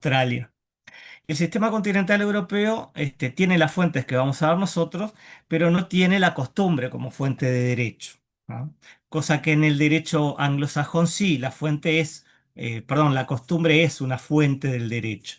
Australia. El sistema continental europeo tiene las fuentes que vamos a ver nosotros, pero no tiene la costumbre como fuente de derecho, ¿no? Cosa que en el derecho anglosajón sí, la costumbre es una fuente del derecho.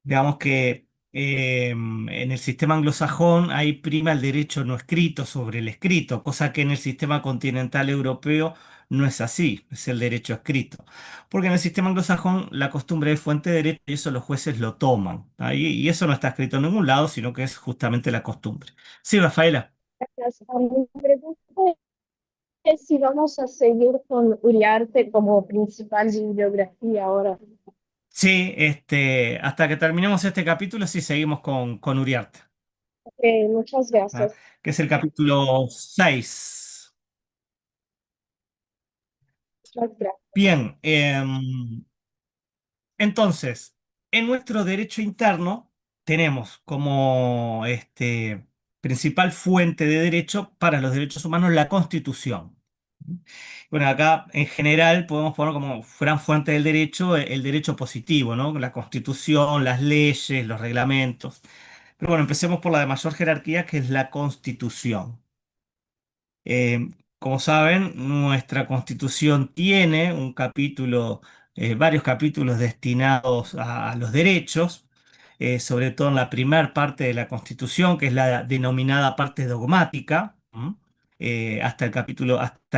Digamos que en el sistema anglosajón ahí prima el derecho no escrito sobre el escrito, cosa que en el sistema continental europeo no es así, es el derecho escrito. Porque en el sistema anglosajón la costumbre es fuente de derecho y eso los jueces lo toman. Y eso no está escrito en ningún lado, sino que es justamente la costumbre. Sí, Rafaela. Mi pregunta es si vamos a seguir con Uriarte como principal bibliografía ahora. Sí, hasta que terminemos este capítulo, sí seguimos con Uriarte, Ok, muchas ¿ah? gracias. Que es el capítulo 6. Muchas gracias. Bien, entonces, en nuestro derecho interno tenemos como principal fuente de derecho para los derechos humanos la Constitución. Bueno, acá en general podemos poner como gran fuente del derecho el derecho positivo, ¿no? La Constitución, las leyes, los reglamentos. Pero bueno, empecemos por la de mayor jerarquía, que es la Constitución. Eh, Como saben, nuestra Constitución tiene varios capítulos destinados a los derechos, sobre todo en la primera parte de la Constitución, que es la denominada parte dogmática, ¿m? Hasta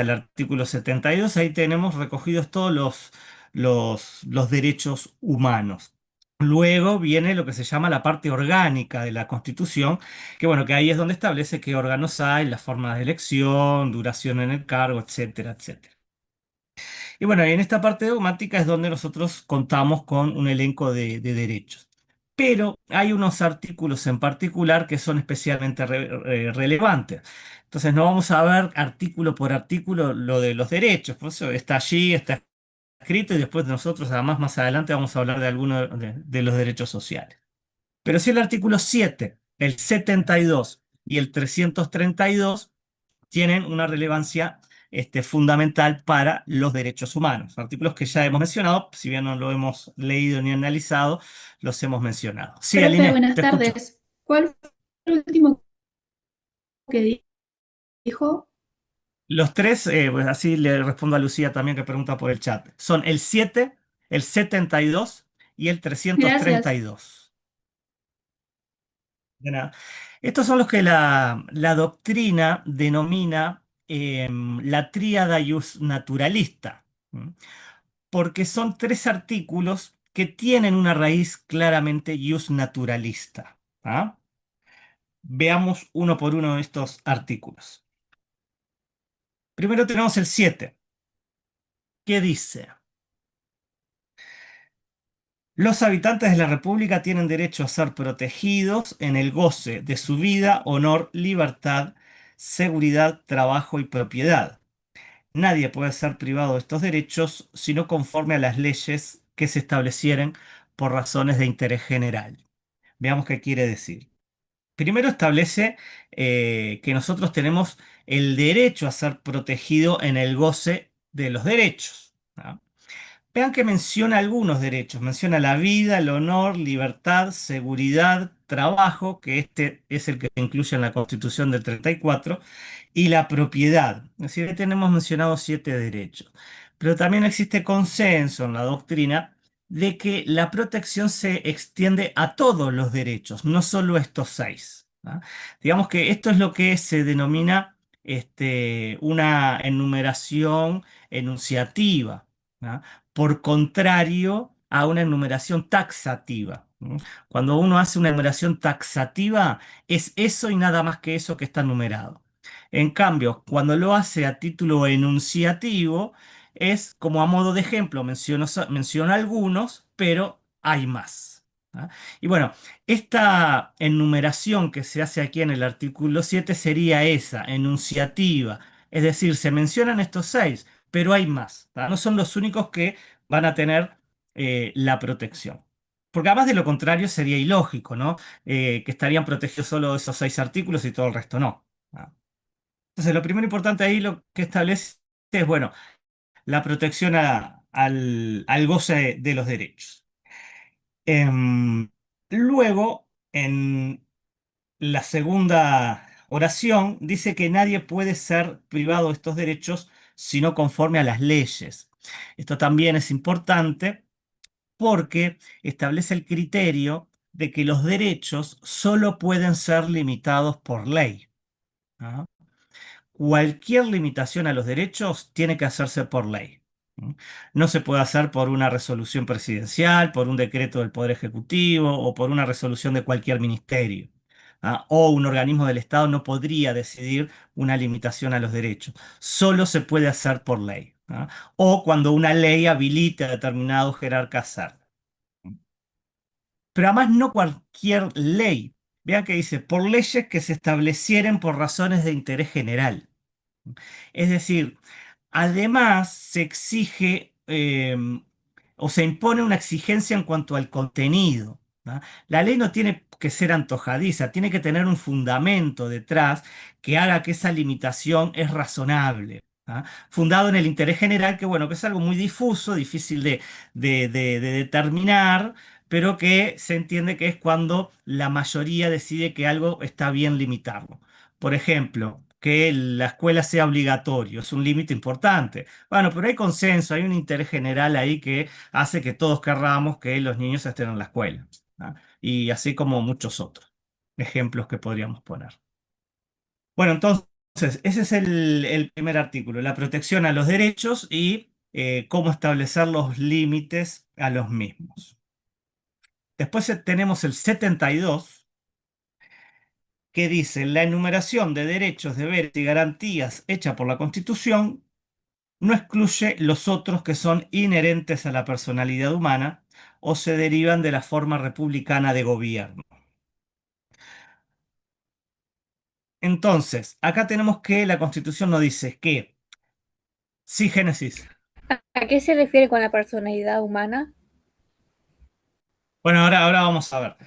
el artículo 72. Ahí tenemos recogidos todos los derechos humanos. Luego viene lo que se llama la parte orgánica de la Constitución, que bueno, que ahí es donde establece qué órganos hay, las formas de elección, duración en el cargo, etcétera, etcétera. Y bueno, y en esta parte dogmática es donde nosotros contamos con un elenco de derechos. Pero hay unos artículos en particular que son especialmente relevantes. Entonces no vamos a ver artículo por artículo lo de los derechos, por eso está allí, está escrito y después nosotros además más adelante vamos a hablar de algunos de los derechos sociales. Pero si el artículo 7, el 72 y el 332 tienen una relevancia fundamental para los derechos humanos. Artículos que ya hemos mencionado, si bien no lo hemos leído ni analizado, los hemos mencionado. Sí, Profe, Aline, buenas te escucho. tardes. ¿Cuál fue el último que dijo? Los tres, pues así le respondo a Lucía también que pregunta por el chat. Son el 7, el 72 y el Gracias. 332. De nada. Estos son los que la doctrina denomina la tríada naturalista, ¿m? Porque son tres artículos que tienen una raíz claramente naturalista. ¿Ah? Veamos uno por uno de estos artículos. Primero tenemos el 7, que dice: los habitantes de la República tienen derecho a ser protegidos en el goce de su vida, honor, libertad, seguridad, trabajo y propiedad. Nadie puede ser privado de estos derechos sino conforme a las leyes que se establecieren por razones de interés general. Veamos qué quiere decir. Primero establece que nosotros tenemos el derecho a ser protegido en el goce de los derechos, ¿no? Vean que menciona algunos derechos. Menciona la vida, el honor, libertad, seguridad, trabajo, que este es el que se incluye en la Constitución del 34, y la propiedad. Es decir, ahí tenemos mencionados 7 derechos. Pero también existe consenso en la doctrina de que la protección se extiende a todos los derechos, no solo a estos 6. ¿Ah? Digamos que esto es lo que se denomina una enumeración enunciativa, ¿ah? Por contrario a una enumeración taxativa, ¿no? Cuando uno hace una enumeración taxativa, es eso y nada más que eso que está numerado. En cambio, cuando lo hace a título enunciativo, es como a modo de ejemplo, menciono algunos, pero hay más. ¿Ah? Y bueno, esta enumeración que se hace aquí en el artículo 7 sería esa, enunciativa. Es decir, se mencionan estos 6, pero hay más. ¿Tá? No son los únicos que van a tener la protección. Porque además de lo contrario sería ilógico, ¿no? Que estarían protegidos solo esos 6 artículos y todo el resto no. ¿Ah? Entonces, lo primero importante ahí lo que establece es, bueno, la protección al goce de los derechos. Em, Luego, en la segunda oración, dice que nadie puede ser privado de estos derechos sino conforme a las leyes. Esto también es importante porque establece el criterio de que los derechos solo pueden ser limitados por ley. ¿Ah? Cualquier limitación a los derechos tiene que hacerse por ley. ¿Mm? No se puede hacer por una resolución presidencial, por un decreto del Poder Ejecutivo o por una resolución de cualquier ministerio. O un organismo del Estado no podría decidir una limitación a los derechos. Solo se puede hacer por ley. O cuando una ley habilite a determinado jerarca a hacer. Pero además no cualquier ley. Vean que dice, por leyes que se establecieren por razones de interés general. Es decir, además se exige o se impone una exigencia en cuanto al contenido. ¿Ah? La ley no tiene que ser antojadiza, tiene que tener un fundamento detrás que haga que esa limitación es razonable. ¿Ah? Fundado en el interés general, que bueno, que es algo muy difuso, difícil de determinar, pero que se entiende que es cuando la mayoría decide que algo está bien limitarlo. Por ejemplo, que la escuela sea obligatorio, es un límite importante. Bueno, pero hay consenso, hay un interés general ahí que hace que todos querramos que los niños estén en la escuela. ¿Ah? Y así como muchos otros ejemplos que podríamos poner. Bueno, entonces, ese es el primer artículo, la protección a los derechos y cómo establecer los límites a los mismos. Después tenemos el 72 que dice, la enumeración de derechos, deberes y garantías hecha por la Constitución no excluye los otros que son inherentes a la personalidad humana o se derivan de la forma republicana de gobierno. Entonces, acá tenemos que la Constitución nos dice que, sí, Génesis. ¿A qué se refiere con la personalidad humana? Bueno, ahora vamos a ver.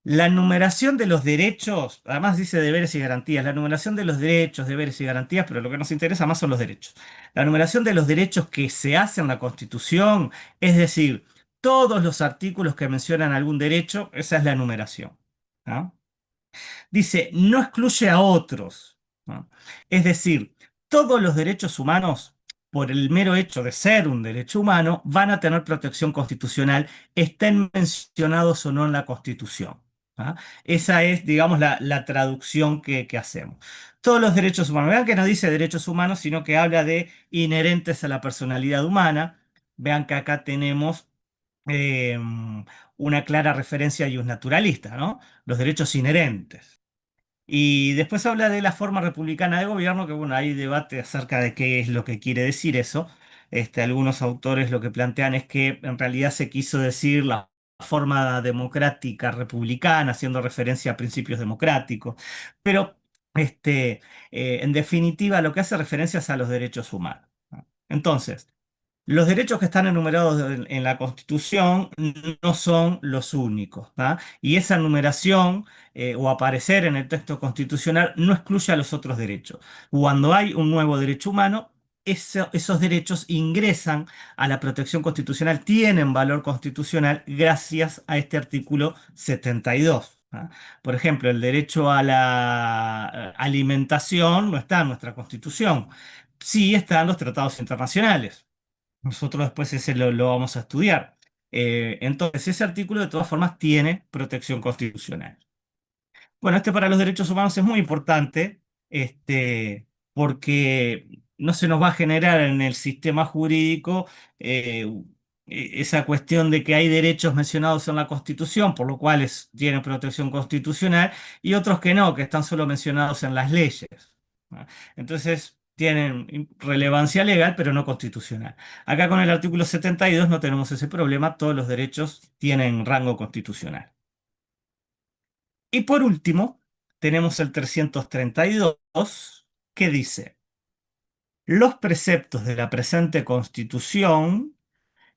La enumeración de los derechos, además dice deberes y garantías, la enumeración de los derechos, deberes y garantías, pero lo que nos interesa más son los derechos. La enumeración de los derechos que se hace en la Constitución, es decir, todos los artículos que mencionan algún derecho, esa es la enumeración. ¿Ah? Dice, no excluye a otros. ¿No? Es decir, todos los derechos humanos, por el mero hecho de ser un derecho humano, van a tener protección constitucional, estén mencionados o no en la Constitución. ¿Ah? Esa es, digamos, la traducción que hacemos. Todos los derechos humanos. Vean que no dice derechos humanos, sino que habla de inherentes a la personalidad humana. Vean que acá tenemos eh, una clara referencia y un naturalista, ¿no? Los derechos inherentes. Y después habla de la forma republicana de gobierno, que bueno, hay debate acerca de qué es lo que quiere decir eso. Algunos autores lo que plantean es que en realidad se quiso decir la forma democrática republicana, haciendo referencia a principios democráticos. Pero en definitiva lo que hace referencia es a los derechos humanos. ¿No? Entonces, los derechos que están enumerados en la Constitución no son los únicos, ¿tá? Y esa enumeración o aparecer en el texto constitucional no excluye a los otros derechos. Cuando hay un nuevo derecho humano, esos derechos ingresan a la protección constitucional, tienen valor constitucional gracias a este artículo 72. ¿Tá? Por ejemplo, el derecho a la alimentación no está en nuestra Constitución, sí está en los tratados internacionales. Nosotros después ese lo vamos a estudiar. Entonces, ese artículo de todas formas tiene protección constitucional. Bueno, para los derechos humanos es muy importante, porque no se nos va a generar en el sistema jurídico eh, esa cuestión de que hay derechos mencionados en la Constitución, por lo cual tienen protección constitucional, y otros que no, que están solo mencionados en las leyes. ¿No? Entonces, tienen relevancia legal, pero no constitucional. Acá con el artículo 72 no tenemos ese problema, todos los derechos tienen rango constitucional. Y por último, tenemos el 332 que dice, los preceptos de la presente Constitución,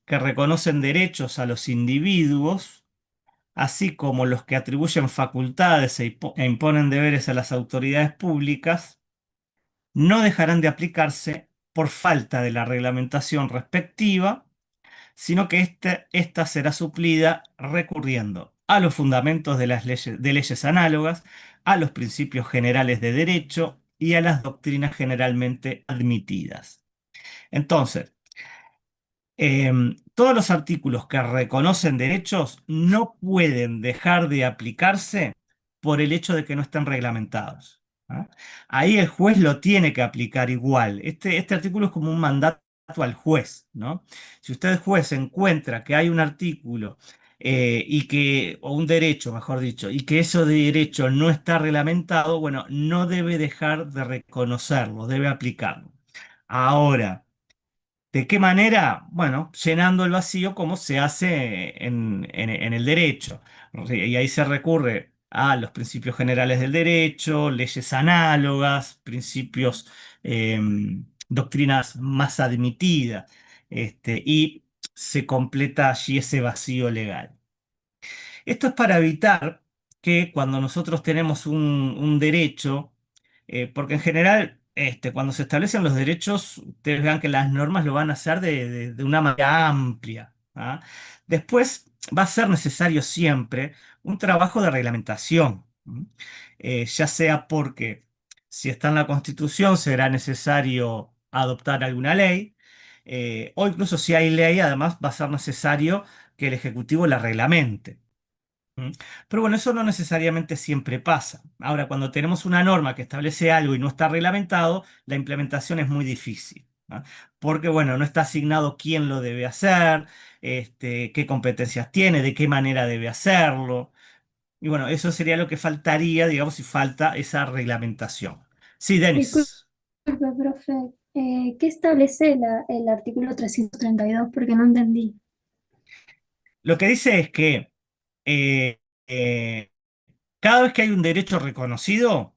que reconocen derechos a los individuos, así como los que atribuyen facultades e imponen deberes a las autoridades públicas, no dejarán de aplicarse por falta de la reglamentación respectiva, sino que esta será suplida recurriendo a los fundamentos de leyes análogas, a los principios generales de derecho y a las doctrinas generalmente admitidas. Entonces, todos los artículos que reconocen derechos no pueden dejar de aplicarse por el hecho de que no estén reglamentados. ¿Ah? Ahí el juez lo tiene que aplicar igual. Este artículo es como un mandato al juez, ¿no? Si usted, juez, encuentra que hay un artículo o un derecho, mejor dicho, y que ese derecho no está reglamentado, bueno, no debe dejar de reconocerlo, debe aplicarlo. Ahora, ¿de qué manera? Bueno, llenando el vacío como se hace en el derecho. Y ahí se recurre a los principios generales del derecho, leyes análogas, principios, eh, doctrinas más admitidas, y se completa allí ese vacío legal. Esto es para evitar que cuando nosotros tenemos un derecho, porque en general, cuando se establecen los derechos, ustedes vean que las normas lo van a hacer de una manera amplia. ¿Ah? Después va a ser necesario siempre un trabajo de reglamentación, ¿m? Ya sea porque si está en la Constitución será necesario adoptar alguna ley, o incluso si hay ley, además va a ser necesario que el Ejecutivo la reglamente. ¿Mm? Pero bueno, eso no necesariamente siempre pasa. Ahora, cuando tenemos una norma que establece algo y no está reglamentado, la implementación es muy difícil, ¿no? Porque bueno, no está asignado quién lo debe hacer, qué competencias tiene, de qué manera debe hacerlo. Y bueno, eso sería lo que faltaría, digamos, si falta esa reglamentación. Sí, Disculpe, Denis. profe, ¿qué establece el artículo 332? Porque no entendí. Lo que dice es que eh, eh, cada vez que hay un derecho reconocido,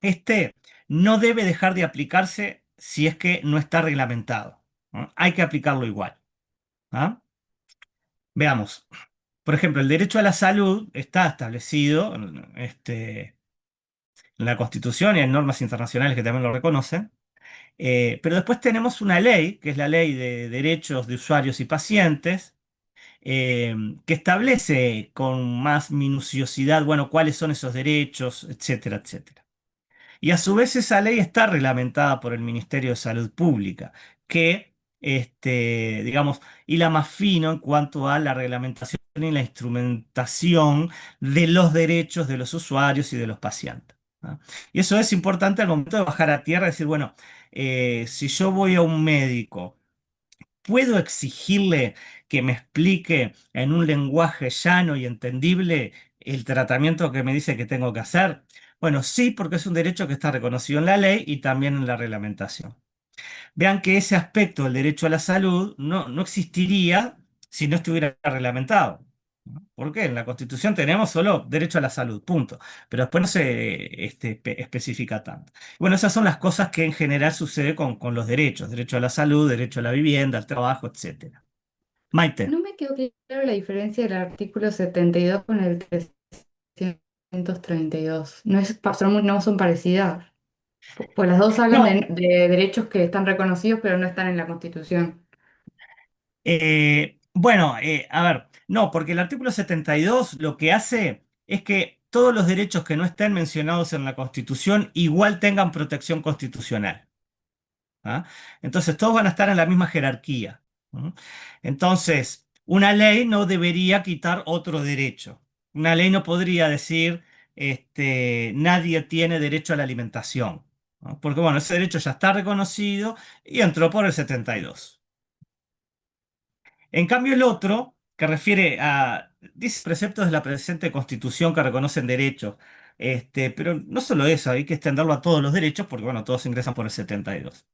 este no debe dejar de aplicarse si es que no está reglamentado, ¿no? Hay que aplicarlo igual. ¿Ah? Veamos. Por ejemplo, el derecho a la salud está establecido en la Constitución y en normas internacionales que también lo reconocen. Pero después tenemos una ley, que es la Ley de Derechos de Usuarios y Pacientes, que establece con más minuciosidad, bueno, cuáles son esos derechos, etcétera, etcétera. Y a su vez esa ley está reglamentada por el Ministerio de Salud Pública, que, digamos, hila más fino en cuanto a la reglamentación y la instrumentación de los derechos de los usuarios y de los pacientes. ¿Ah? Y eso es importante al momento de bajar a tierra y decir, bueno, si yo voy a un médico, ¿puedo exigirle que me explique en un lenguaje llano y entendible el tratamiento que me dice que tengo que hacer? Bueno, sí, porque es un derecho que está reconocido en la ley y también en la reglamentación. Vean que ese aspecto del derecho a la salud no existiría si no estuviera reglamentado, ¿no? Porque en la Constitución tenemos solo derecho a la salud, punto. Pero después no se especifica tanto. Bueno, esas son las cosas que en general sucede con los derechos: derecho a la salud, derecho a la vivienda, al trabajo, etcétera. Maite. No me quedó claro la diferencia del artículo 72 con el 332. No, no son parecidas. Pues las dos hablan No, de derechos que están reconocidos pero no están en la Constitución. bueno, a ver, no, porque el artículo 72 lo que hace es que todos los derechos que no estén mencionados en la Constitución igual tengan protección constitucional. ¿Ah? Entonces, todos van a estar en la misma jerarquía. ¿No? Entonces, una ley no debería quitar otro derecho. Una ley no podría decir, nadie tiene derecho a la alimentación, ¿no? Porque, bueno, ese derecho ya está reconocido y entró por el 72. En cambio, el otro, que refiere a, dice preceptos de la presente Constitución que reconocen derechos, pero no solo eso, hay que extenderlo a todos los derechos porque, bueno, todos ingresan por el 72.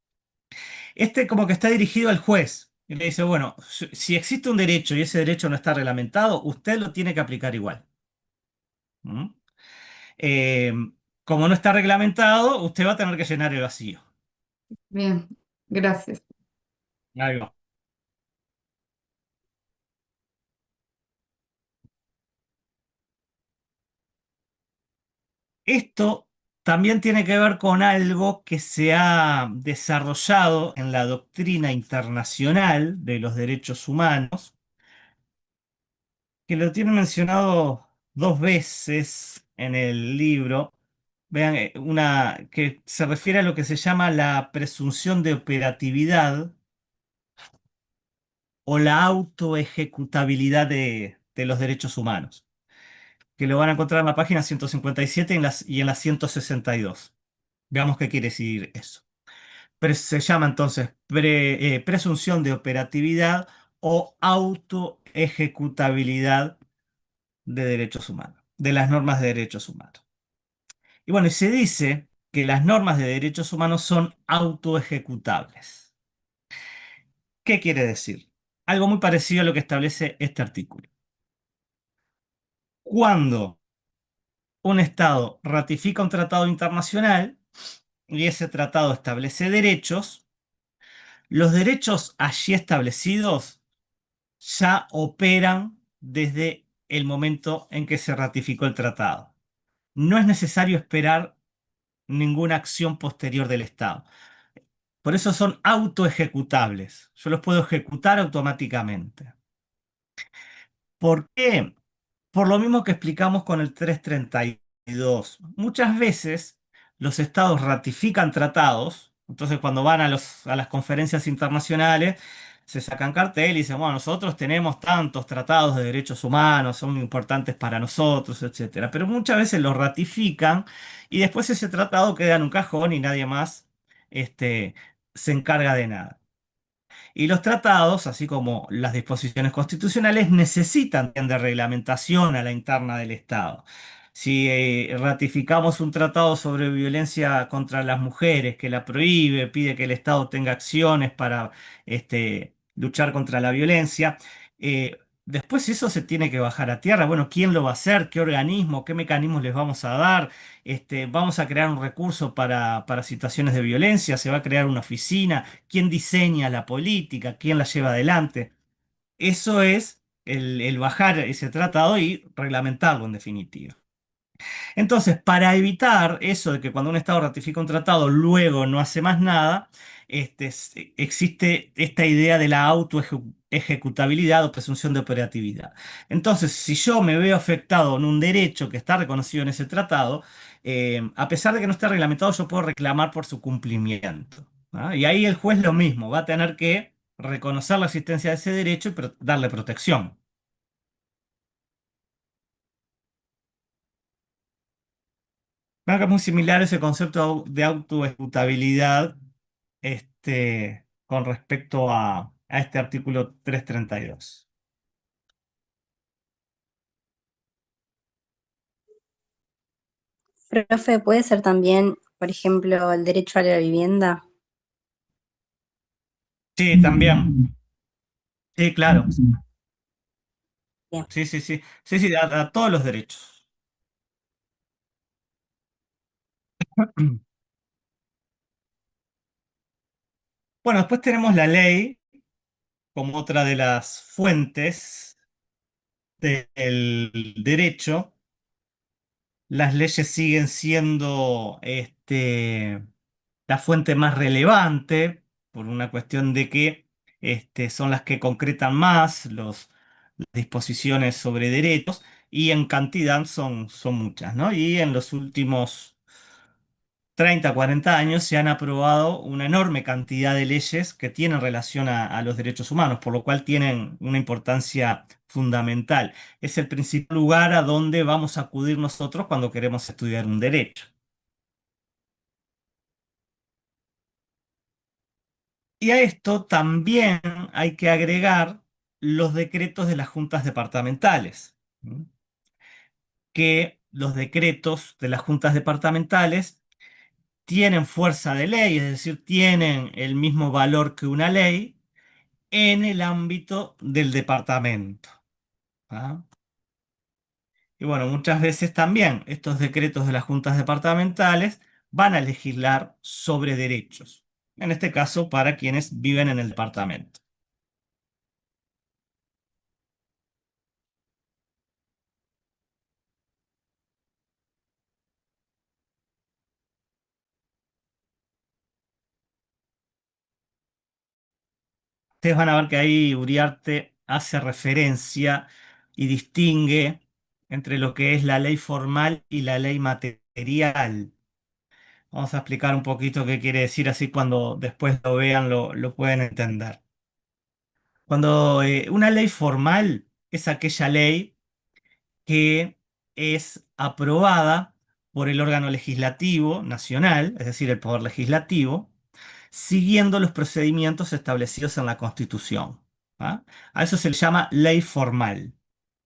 Como que está dirigido al juez. Y le dice, bueno, si existe un derecho y ese derecho no está reglamentado, usted lo tiene que aplicar igual. ¿Mm? Eh, Como no está reglamentado, usted va a tener que llenar el vacío. Bien, gracias. Ahí va. Esto también tiene que ver con algo que se ha desarrollado en la doctrina internacional de los derechos humanos, que lo tiene mencionado dos veces en el libro. Vean, una que se refiere a lo que se llama la presunción de operatividad o la autoejecutabilidad de los derechos humanos, que lo van a encontrar en la página 157 y en la 162. Veamos qué quiere decir eso. Se llama entonces presunción de operatividad o autoejecutabilidad de derechos humanos, de las normas de derechos humanos. Y bueno, y se dice que las normas de derechos humanos son autoejecutables. ¿Qué quiere decir? Algo muy parecido a lo que establece este artículo. Cuando un Estado ratifica un tratado internacional y ese tratado establece derechos, los derechos allí establecidos ya operan desde el momento en que se ratificó el tratado. No es necesario esperar ninguna acción posterior del Estado. Por eso son autoejecutables. Yo los puedo ejecutar automáticamente. ¿Por qué? Por lo mismo que explicamos con el 332. Muchas veces los estados ratifican tratados, entonces cuando van a las conferencias internacionales se sacan cartel y dicen, bueno, nosotros tenemos tantos tratados de derechos humanos, son importantes para nosotros, etcétera. Pero muchas veces los ratifican y después ese tratado queda en un cajón y nadie más este, se encarga de nada. Y los tratados, así como las disposiciones constitucionales, necesitan de reglamentación a la interna del Estado. Si ratificamos un tratado sobre violencia contra las mujeres que la prohíbe, pide que el Estado tenga acciones para luchar contra la violencia, después eso se tiene que bajar a tierra. Bueno, ¿quién lo va a hacer? ¿Qué organismo? ¿Qué mecanismos les vamos a dar? Vamos a crear un recurso para situaciones de violencia, se va a crear una oficina. ¿Quién diseña la política? ¿Quién la lleva adelante? Eso es el bajar ese tratado y reglamentarlo en definitiva. Entonces, para evitar eso de que cuando un Estado ratifica un tratado luego no hace más nada, existe esta idea de la autoejecutabilidad o presunción de operatividad. Entonces, si yo me veo afectado en un derecho que está reconocido en ese tratado, a pesar de que no esté reglamentado, yo puedo reclamar por su cumplimiento. ¿Ah? Y ahí el juez lo mismo, va a tener que reconocer la existencia de ese derecho y darle protección. Creo que es muy similar ese concepto de autoejecutabilidad con respecto a este artículo 332. Profe, ¿puede ser también, por ejemplo, el derecho a la vivienda? Sí, también. Sí, claro. Bien. Sí, sí, sí. Sí, sí, a todos los derechos. Bueno, después tenemos la ley como otra de las fuentes del derecho. Las leyes siguen siendo la fuente más relevante por una cuestión de que son las que concretan más las disposiciones sobre derechos y en cantidad son muchas, ¿no? Y en los últimos 30, 40 años se han aprobado una enorme cantidad de leyes que tienen relación a los derechos humanos, por lo cual tienen una importancia fundamental. Es el principal lugar a donde vamos a acudir nosotros cuando queremos estudiar un derecho. Y a esto también hay que agregar los decretos de las juntas departamentales, ¿m? Que los decretos de las juntas departamentales tienen fuerza de ley, es decir, tienen el mismo valor que una ley en el ámbito del departamento. ¿Ah? Y bueno, muchas veces también estos decretos de las juntas departamentales van a legislar sobre derechos, en este caso para quienes viven en el departamento. Ustedes van a ver que ahí Uriarte hace referencia y distingue entre lo que es la ley formal y la ley material. Vamos a explicar un poquito qué quiere decir, así cuando después lo vean lo pueden entender. Cuando una ley formal es aquella ley que es aprobada por el órgano legislativo nacional, es decir, el poder legislativo, siguiendo los procedimientos establecidos en la Constitución. ¿Ah? A eso se le llama ley formal.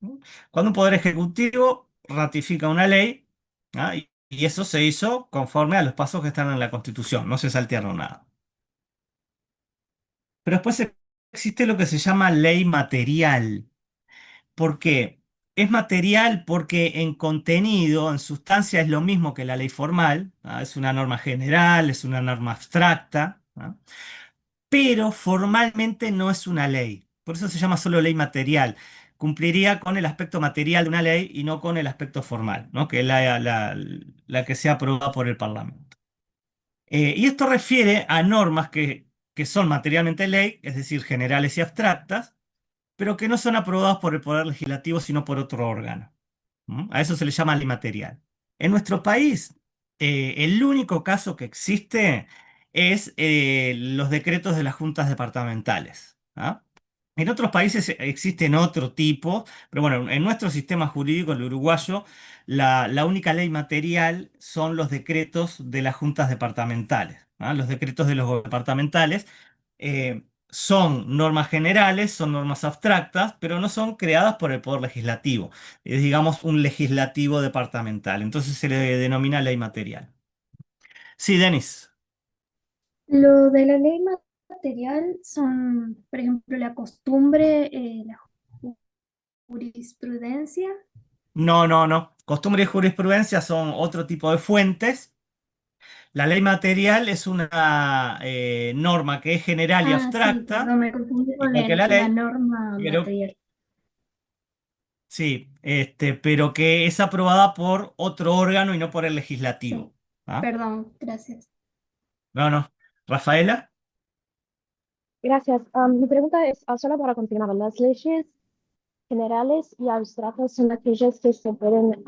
¿No? Cuando un poder ejecutivo ratifica una ley, ¿ah? Y eso se hizo conforme a los pasos que están en la Constitución, no se saltearon nada. Pero después existe lo que se llama ley material. ¿Por qué? Es material porque en contenido, en sustancia, es lo mismo que la ley formal, ¿ah? Es una norma general, es una norma abstracta, ¿ah? Pero formalmente no es una ley. Por eso se llama solo ley material. Cumpliría con el aspecto material de una ley y no con el aspecto formal, ¿no? Que es la que sea aprobada por el Parlamento. Y esto refiere a normas que son materialmente ley, es decir, generales y abstractas, pero que no son aprobadas por el Poder Legislativo, sino por otro órgano. ¿Mm? A eso se le llama ley material. En nuestro país, el único caso que existe es los decretos de las juntas departamentales. ¿Ah? En otros países existen otro tipo, pero bueno, en nuestro sistema jurídico, el uruguayo, la única ley material son los decretos de las juntas departamentales. ¿Ah? Los decretos de los departamentales son normas generales, son normas abstractas, pero no son creadas por el Poder Legislativo. Es, digamos, un legislativo departamental. Entonces se le denomina ley material. Sí, Denis. Lo de la ley material son, por ejemplo, la costumbre, la jurisprudencia. No, no, no. Costumbre y jurisprudencia son otro tipo de fuentes. La ley material es una norma que es general y Ah, sí, abstracta, perdón, me confundí con igual que la la ley, norma pero material. sí, pero que es aprobada por otro órgano y no por el Sí, legislativo. ¿Ah? perdón, gracias. No, no. Rafaela. Gracias. Mi pregunta es, solo para continuar, las leyes generales y abstractas son aquellas que se pueden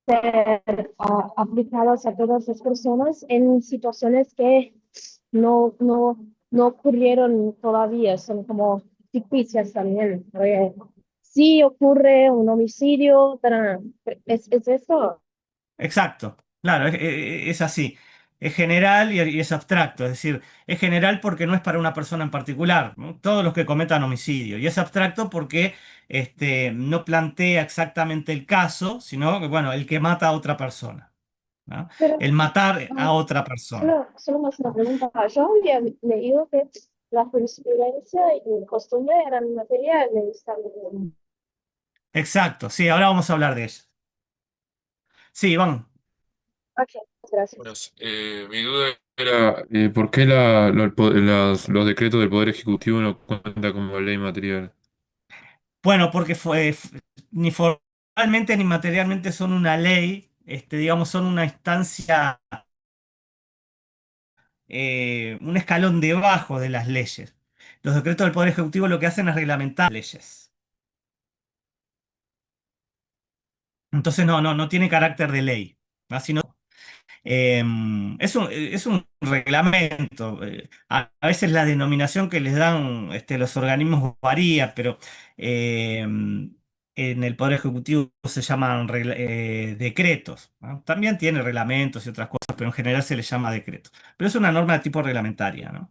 ser aplicadas a todas las personas en situaciones que no, no, no ocurrieron todavía, son como ficticias también. Sí ocurre un homicidio, es eso. Exacto, claro, es así. Es general y es abstracto, es decir, es general porque no es para una persona en particular, ¿no? Todos los que cometan homicidio. Y es abstracto porque no plantea exactamente el caso, sino que, bueno, el que mata a otra persona, ¿no? Pero El matar a ah, otra persona. solo más una pregunta. Yo había leído que la jurisprudencia y costumbre eran materiales también. Exacto, sí, ahora vamos a hablar de eso. Sí, Iván. Ok, Bueno, gracias. mi duda era ¿por qué los decretos del Poder Ejecutivo no cuentan como ley material? Bueno, porque ni formalmente ni materialmente son una ley, digamos, son una instancia un escalón debajo de las leyes. Los decretos del Poder Ejecutivo lo que hacen es reglamentar leyes. Entonces no tiene carácter de ley. Así no, es un reglamento. A veces la denominación que les dan los organismos varía, pero en el Poder Ejecutivo se llaman decretos, ¿no? También tiene reglamentos y otras cosas, pero en general se les llama decretos. Pero es una norma de tipo reglamentaria, ¿no?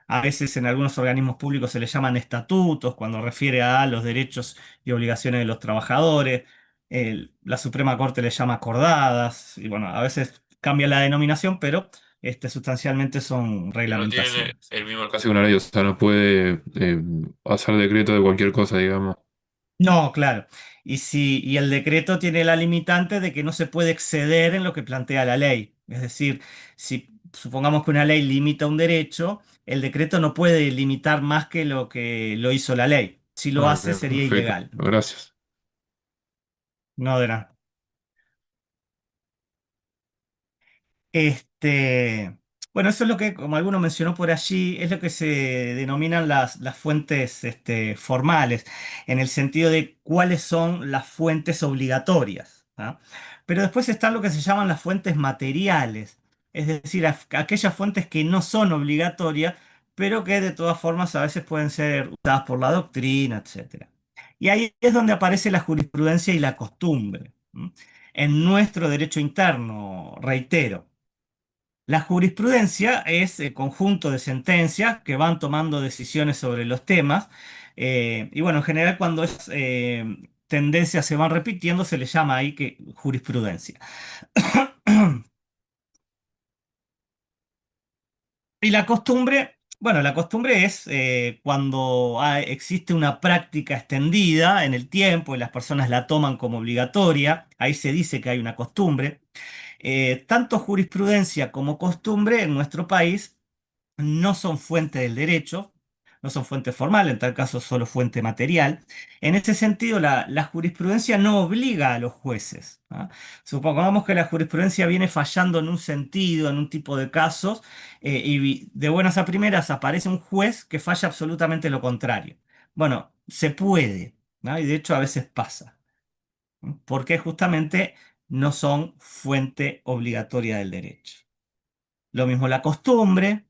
A veces en algunos organismos públicos se les llaman estatutos cuando refiere a los derechos y obligaciones de los trabajadores. La Suprema Corte les llama acordadas. Y bueno, a veces cambia la denominación, pero sustancialmente son Pero no tiene reglamentaciones. el mismo alcance que una ley, o sea, no puede hacer decreto de cualquier cosa, digamos. No, claro. Y el decreto tiene la limitante de que no se puede exceder en lo que plantea la ley. Es decir, si supongamos que una ley limita un derecho, el decreto no puede limitar más que lo lo hizo la ley. Si lo Ah, hace, bien, sería perfecto, ilegal. gracias. No de nada. Este, Bueno, eso es lo que, como alguno mencionó por allí, es lo que se denominan las fuentes formales, en el sentido de cuáles son las fuentes obligatorias. ¿Ah? Pero después están lo que se llaman las fuentes materiales, es decir, aquellas fuentes que no son obligatorias, pero que de todas formas a veces pueden ser usadas por la doctrina, etcétera. Y ahí es donde aparece la jurisprudencia y la costumbre. ¿M? En nuestro derecho interno, reitero. La jurisprudencia es el conjunto de sentencias que van tomando decisiones sobre los temas. Y bueno, en general cuando tendencias se van repitiendo se le llama ahí que jurisprudencia. Y la costumbre, bueno, la costumbre es cuando existe una práctica extendida en el tiempo y las personas la toman como obligatoria, ahí se dice que hay una costumbre. Tanto jurisprudencia como costumbre en nuestro país no son fuente del derecho, no son fuente formal, en tal caso solo fuente material. En ese sentido, la jurisprudencia no obliga a los jueces. ¿Ah? Supongamos que la jurisprudencia viene fallando en un sentido, en un tipo de casos, y de buenas a primeras aparece un juez que falla absolutamente lo contrario. Bueno, se puede, ¿no? Y de hecho a veces pasa, ¿no? Porque justamente no son fuente obligatoria del derecho. Lo mismo la costumbre,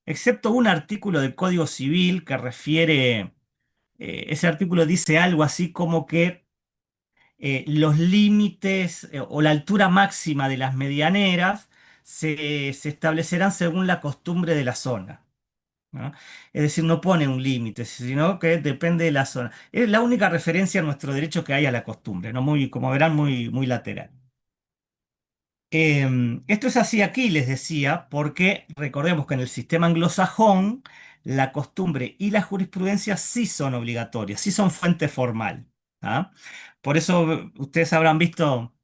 excepto un artículo del Código Civil que refiere, ese artículo dice algo así como que los límites o la altura máxima de las medianeras se establecerán según la costumbre de la zona. ¿No? Es decir, no pone un límite, sino que depende de la zona. Es la única referencia en nuestro derecho que hay a la costumbre, ¿no? Muy, como verán, muy, muy lateral. Esto es así aquí, les decía, porque recordemos que en el sistema anglosajón la costumbre y la jurisprudencia sí son obligatorias, sí son fuente formal. ¿Ah? Por eso ustedes habrán visto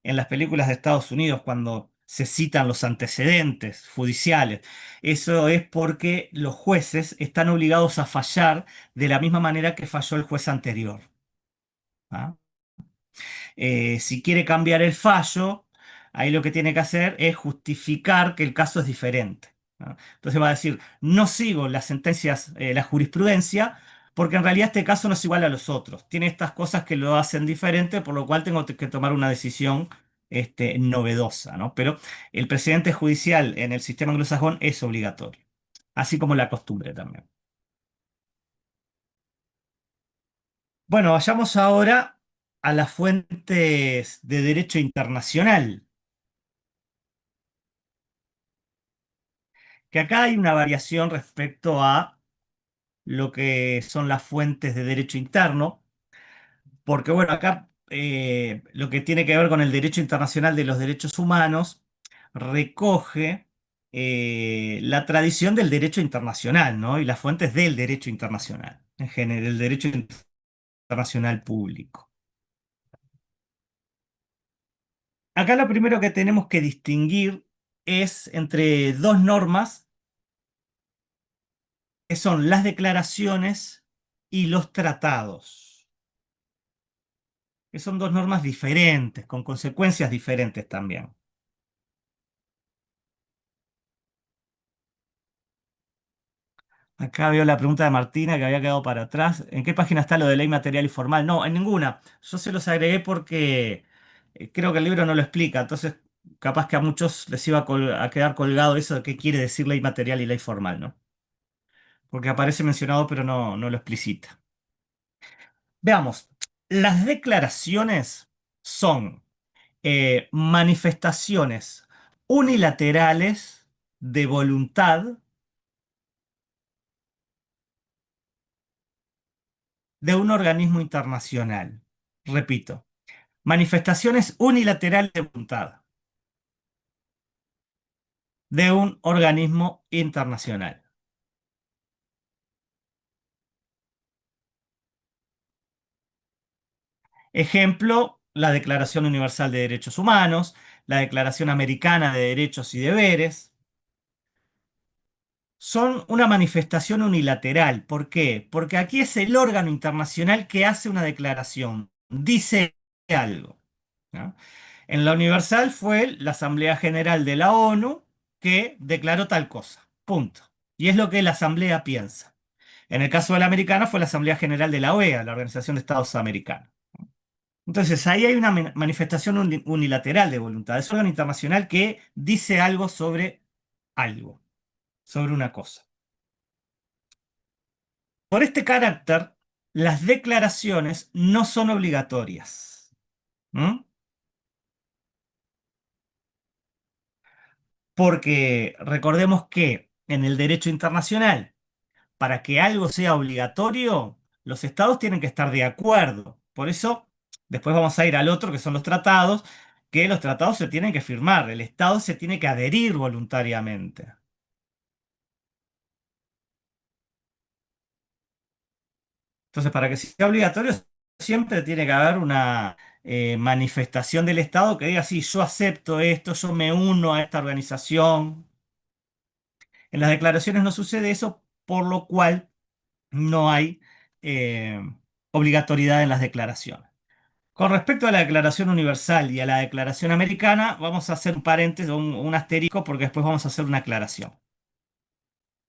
en las películas de Estados Unidos cuando se citan los antecedentes judiciales. Eso es porque los jueces están obligados a fallar de la misma manera que falló el juez anterior. ¿Ah? Si quiere cambiar el fallo, ahí lo que tiene que hacer es justificar que el caso es diferente. ¿No? Entonces va a decir, no sigo las sentencias, la jurisprudencia, porque en realidad este caso no es igual a los otros. Tiene estas cosas que lo hacen diferente, por lo cual tengo que tomar una decisión novedosa, ¿no? Pero el precedente judicial en el sistema anglosajón es obligatorio, así como la costumbre también. Bueno, vayamos ahora a las fuentes de derecho internacional, que acá hay una variación respecto a lo que son las fuentes de derecho interno, porque bueno, acá lo que tiene que ver con el derecho internacional de los derechos humanos recoge la tradición del derecho internacional, ¿no? Y las fuentes del derecho internacional, en general, el derecho internacional público. Acá lo primero que tenemos que distinguir es entre dos normas que son las declaraciones y los tratados, que son dos normas diferentes, con consecuencias diferentes también. Acá veo la pregunta de Martina que había quedado para atrás. ¿En qué página está lo de ley material y formal? No, en ninguna. Yo se los agregué porque creo que el libro no lo explica, entonces capaz que a muchos les iba a quedar colgado eso de qué quiere decir ley material y ley formal, ¿no? Porque aparece mencionado pero no lo explicita. Veamos, las declaraciones son manifestaciones unilaterales de voluntad de un organismo internacional. Repito, manifestaciones unilaterales de voluntad de un organismo internacional. Ejemplo, la Declaración Universal de Derechos Humanos, la Declaración Americana de Derechos y Deberes, son una manifestación unilateral. ¿Por qué? Porque aquí es el órgano internacional que hace una declaración, dice algo. ¿No? En la Universal fue la Asamblea General de la ONU que declaró tal cosa. Punto. Y es lo que la Asamblea piensa. En el caso de la americana fue la Asamblea General de la OEA, la Organización de Estados Americanos. Entonces, ahí hay una manifestación unilateral de voluntad. Es un órgano internacional que dice algo, sobre una cosa. Por este carácter, las declaraciones no son obligatorias. ¿Mm? Porque recordemos que en el derecho internacional, para que algo sea obligatorio, los estados tienen que estar de acuerdo. Por eso, después vamos a ir al otro, que son los tratados, que los tratados se tienen que firmar, el estado se tiene que adherir voluntariamente. Entonces, para que sea obligatorio, siempre tiene que haber una manifestación del estado que diga, sí, yo acepto esto, yo me uno a esta organización. En las declaraciones no sucede eso, por lo cual no hay eh, obligatoriedad en las declaraciones. Con respecto a la Declaración Universal y a la Declaración Americana, vamos a hacer un paréntesis, un asterisco, porque después vamos a hacer una aclaración.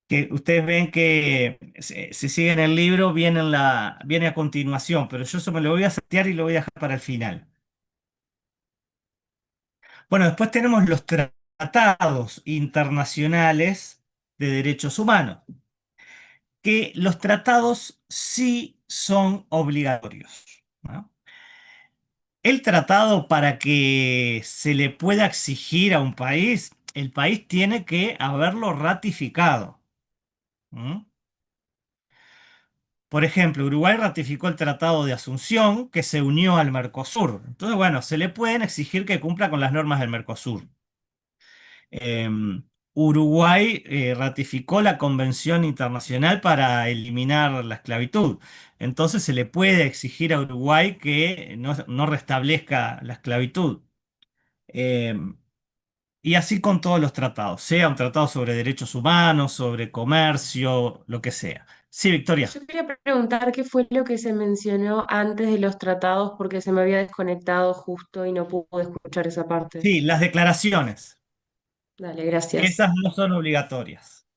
Que ustedes ven que si siguen el libro viene a continuación, pero yo eso me lo voy a saltear y lo voy a dejar para el final. Bueno, después tenemos los tratados internacionales de derechos humanos, que los tratados sí son obligatorios, ¿no? El tratado, para que se le pueda exigir a un país, el país tiene que haberlo ratificado. ¿Mm? Por ejemplo, Uruguay ratificó el Tratado de Asunción, que se unió al Mercosur. Entonces, bueno, se le pueden exigir que cumpla con las normas del Mercosur. Eh, Uruguay ratificó la Convención Internacional para eliminar la esclavitud. Entonces, se le puede exigir a Uruguay que no restablezca la esclavitud. Eh, y así con todos los tratados, sea un tratado sobre derechos humanos, sobre comercio, lo que sea. Sí, Victoria. Yo quería preguntar qué fue lo que se mencionó antes de los tratados porque se me había desconectado justo y no pude escuchar esa parte. Sí, las declaraciones. Dale, gracias. Esas no son obligatorias.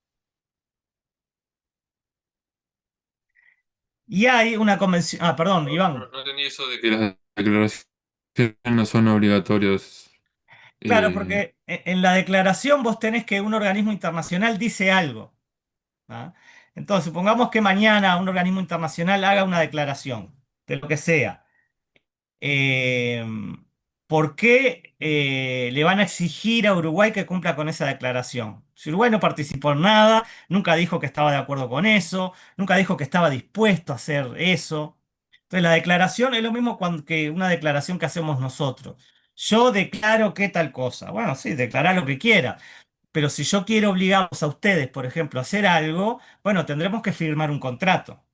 Y hay una convención. Ah, perdón, Iván. No entendí eso de que las declaraciones no son obligatorias. Claro, Eh, porque en la declaración vos tenés que un organismo internacional dice algo. ¿Ah? Entonces, supongamos que mañana un organismo internacional haga una declaración de lo que sea. eh, ¿Por qué le van a exigir a Uruguay que cumpla con esa declaración? Si Uruguay no participó en nada, nunca dijo que estaba de acuerdo con eso, nunca dijo que estaba dispuesto a hacer eso. Entonces la declaración es lo mismo que una declaración que hacemos nosotros. Yo declaro que tal cosa. Bueno, sí, declarar lo que quiera. Pero si yo quiero obligarlos a ustedes, por ejemplo, a hacer algo, bueno, tendremos que firmar un contrato.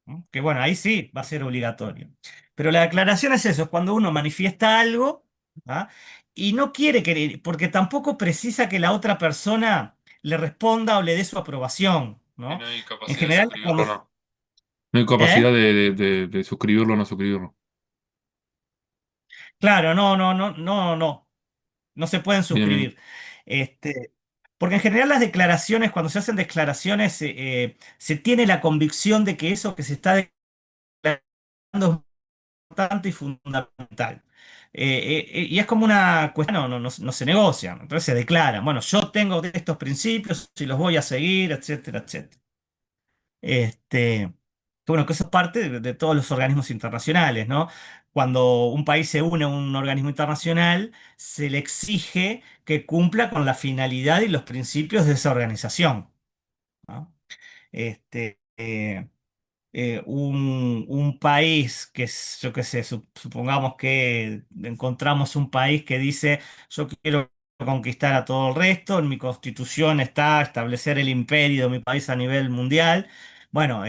¿No? Que bueno, ahí sí va a ser obligatorio. Pero la declaración es eso, es cuando uno manifiesta algo, ¿ah? Y no quiere que, porque tampoco precisa que la otra persona le responda o le dé su aprobación, y ¿no? no hay En capacidad de general, suscribirlo, cuando... no. No hay capacidad ¿Eh? de suscribirlo o no suscribirlo. Claro, no se pueden Bien, bien. suscribir. Este, porque en general las declaraciones, cuando se hacen declaraciones, se tiene la convicción de que eso que se está declarando importante y fundamental. Y es como una cuestión, no se negocian, entonces se declaran, bueno, yo tengo estos principios y los voy a seguir, etcétera, etcétera. Que bueno, que eso es parte de todos los organismos internacionales, ¿no? Cuando un país se une a un organismo internacional, se le exige que cumpla con la finalidad y los principios de esa organización, ¿no? Este, un país que, yo qué sé, supongamos que encontramos un país que dice, yo quiero conquistar a todo el resto, en mi constitución está establecer el imperio de mi país a nivel mundial. Bueno,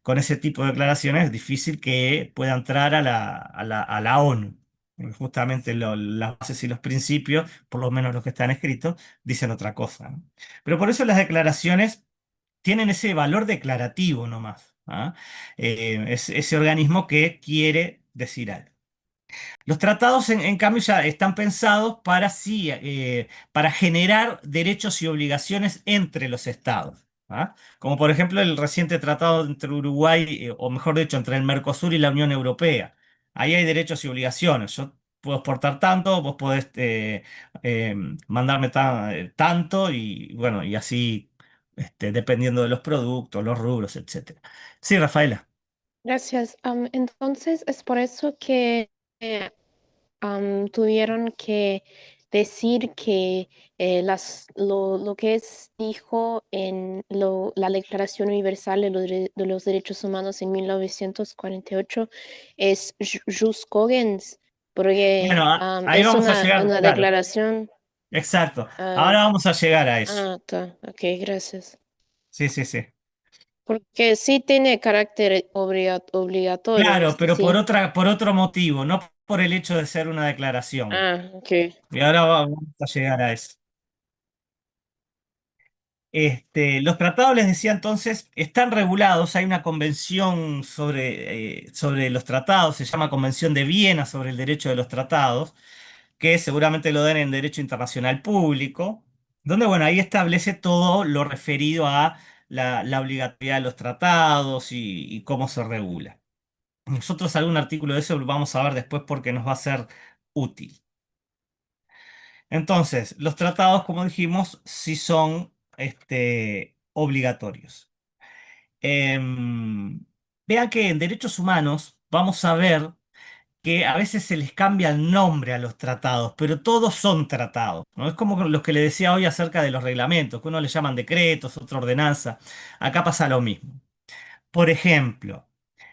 con ese tipo de declaraciones es difícil que pueda entrar a la ONU. Porque justamente las bases y los principios, por lo menos los que están escritos, dicen otra cosa, ¿no? Pero por eso las declaraciones tienen ese valor declarativo nomás, ¿ah? Es ese organismo que quiere decir algo. Los tratados, en cambio, ya están pensados para, sí, para generar derechos y obligaciones entre los estados. ¿Ah? Como por ejemplo el reciente tratado entre Uruguay, o mejor dicho, entre el Mercosur y la Unión Europea. Ahí hay derechos y obligaciones. Yo puedo exportar tanto, vos podés eh, mandarme tanto y bueno, y así dependiendo de los productos, los rubros, etcétera. Sí, Rafaela. Gracias. Entonces es por eso que tuvieron que decir que lo que dijo en la Declaración Universal de los Derechos Humanos en 1948 es jus cogens, porque Bueno, ahí es vamos a llegar, una claro. declaración. Exacto. ah, Ahora vamos a llegar a eso. ok, gracias. Sí, sí, sí. Porque sí tiene carácter obligatorio, Claro, pero sí. por otro motivo, no por el hecho de ser una declaración. Ok. Y ahora vamos a llegar a eso. Los tratados, les decía entonces, están regulados. Hay una convención sobre los tratados, se llama Convención de Viena sobre el derecho de los tratados, que seguramente lo den en Derecho Internacional Público, donde, bueno, ahí establece todo lo referido a la obligatoriedad de los tratados y cómo se regula. Nosotros algún artículo de eso lo vamos a ver después porque nos va a ser útil. Entonces, los tratados, como dijimos, sí son obligatorios. Vean que en derechos humanos vamos a ver que a veces se les cambia el nombre a los tratados, pero todos son tratados, ¿no? Es como los que le decía hoy acerca de los reglamentos, que uno le llaman decretos, otro ordenanza. Acá pasa lo mismo. Por ejemplo,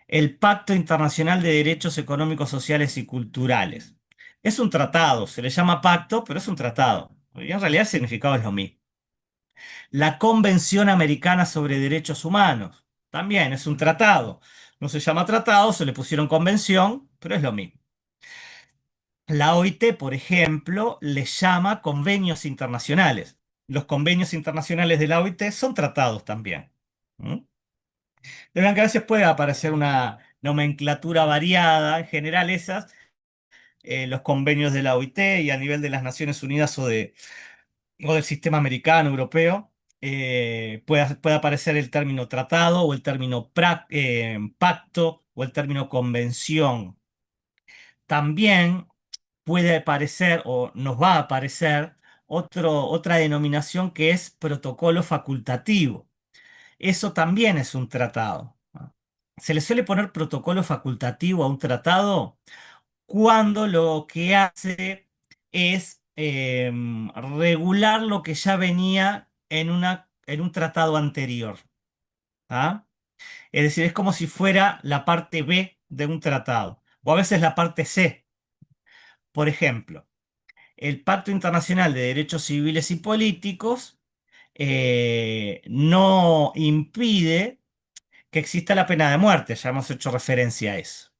el Pacto Internacional de Derechos Económicos, Sociales y Culturales. Es un tratado, se le llama pacto, pero es un tratado. Y en realidad el significado es lo mismo. La Convención Americana sobre Derechos Humanos. También es un tratado. No se llama tratado, se le pusieron convención, pero es lo mismo. La OIT, por ejemplo, le llama convenios internacionales. Los convenios internacionales de la OIT son tratados también. ¿Mm? Vean que a veces puede aparecer una nomenclatura variada, en general esas, los convenios de la OIT y a nivel de las Naciones Unidas o del sistema americano, europeo, puede aparecer el término tratado o el término pacto o el término convención. También puede aparecer o nos va a aparecer otra denominación que es protocolo facultativo. Eso también es un tratado. ¿No? Se le suele poner protocolo facultativo a un tratado cuando lo que hace es regular lo que ya venía en un tratado anterior. ¿Ah? Es decir, es como si fuera la parte B de un tratado, o a veces la parte C. Por ejemplo, el Pacto Internacional de Derechos Civiles y Políticos no impide que exista la pena de muerte, ya hemos hecho referencia a eso.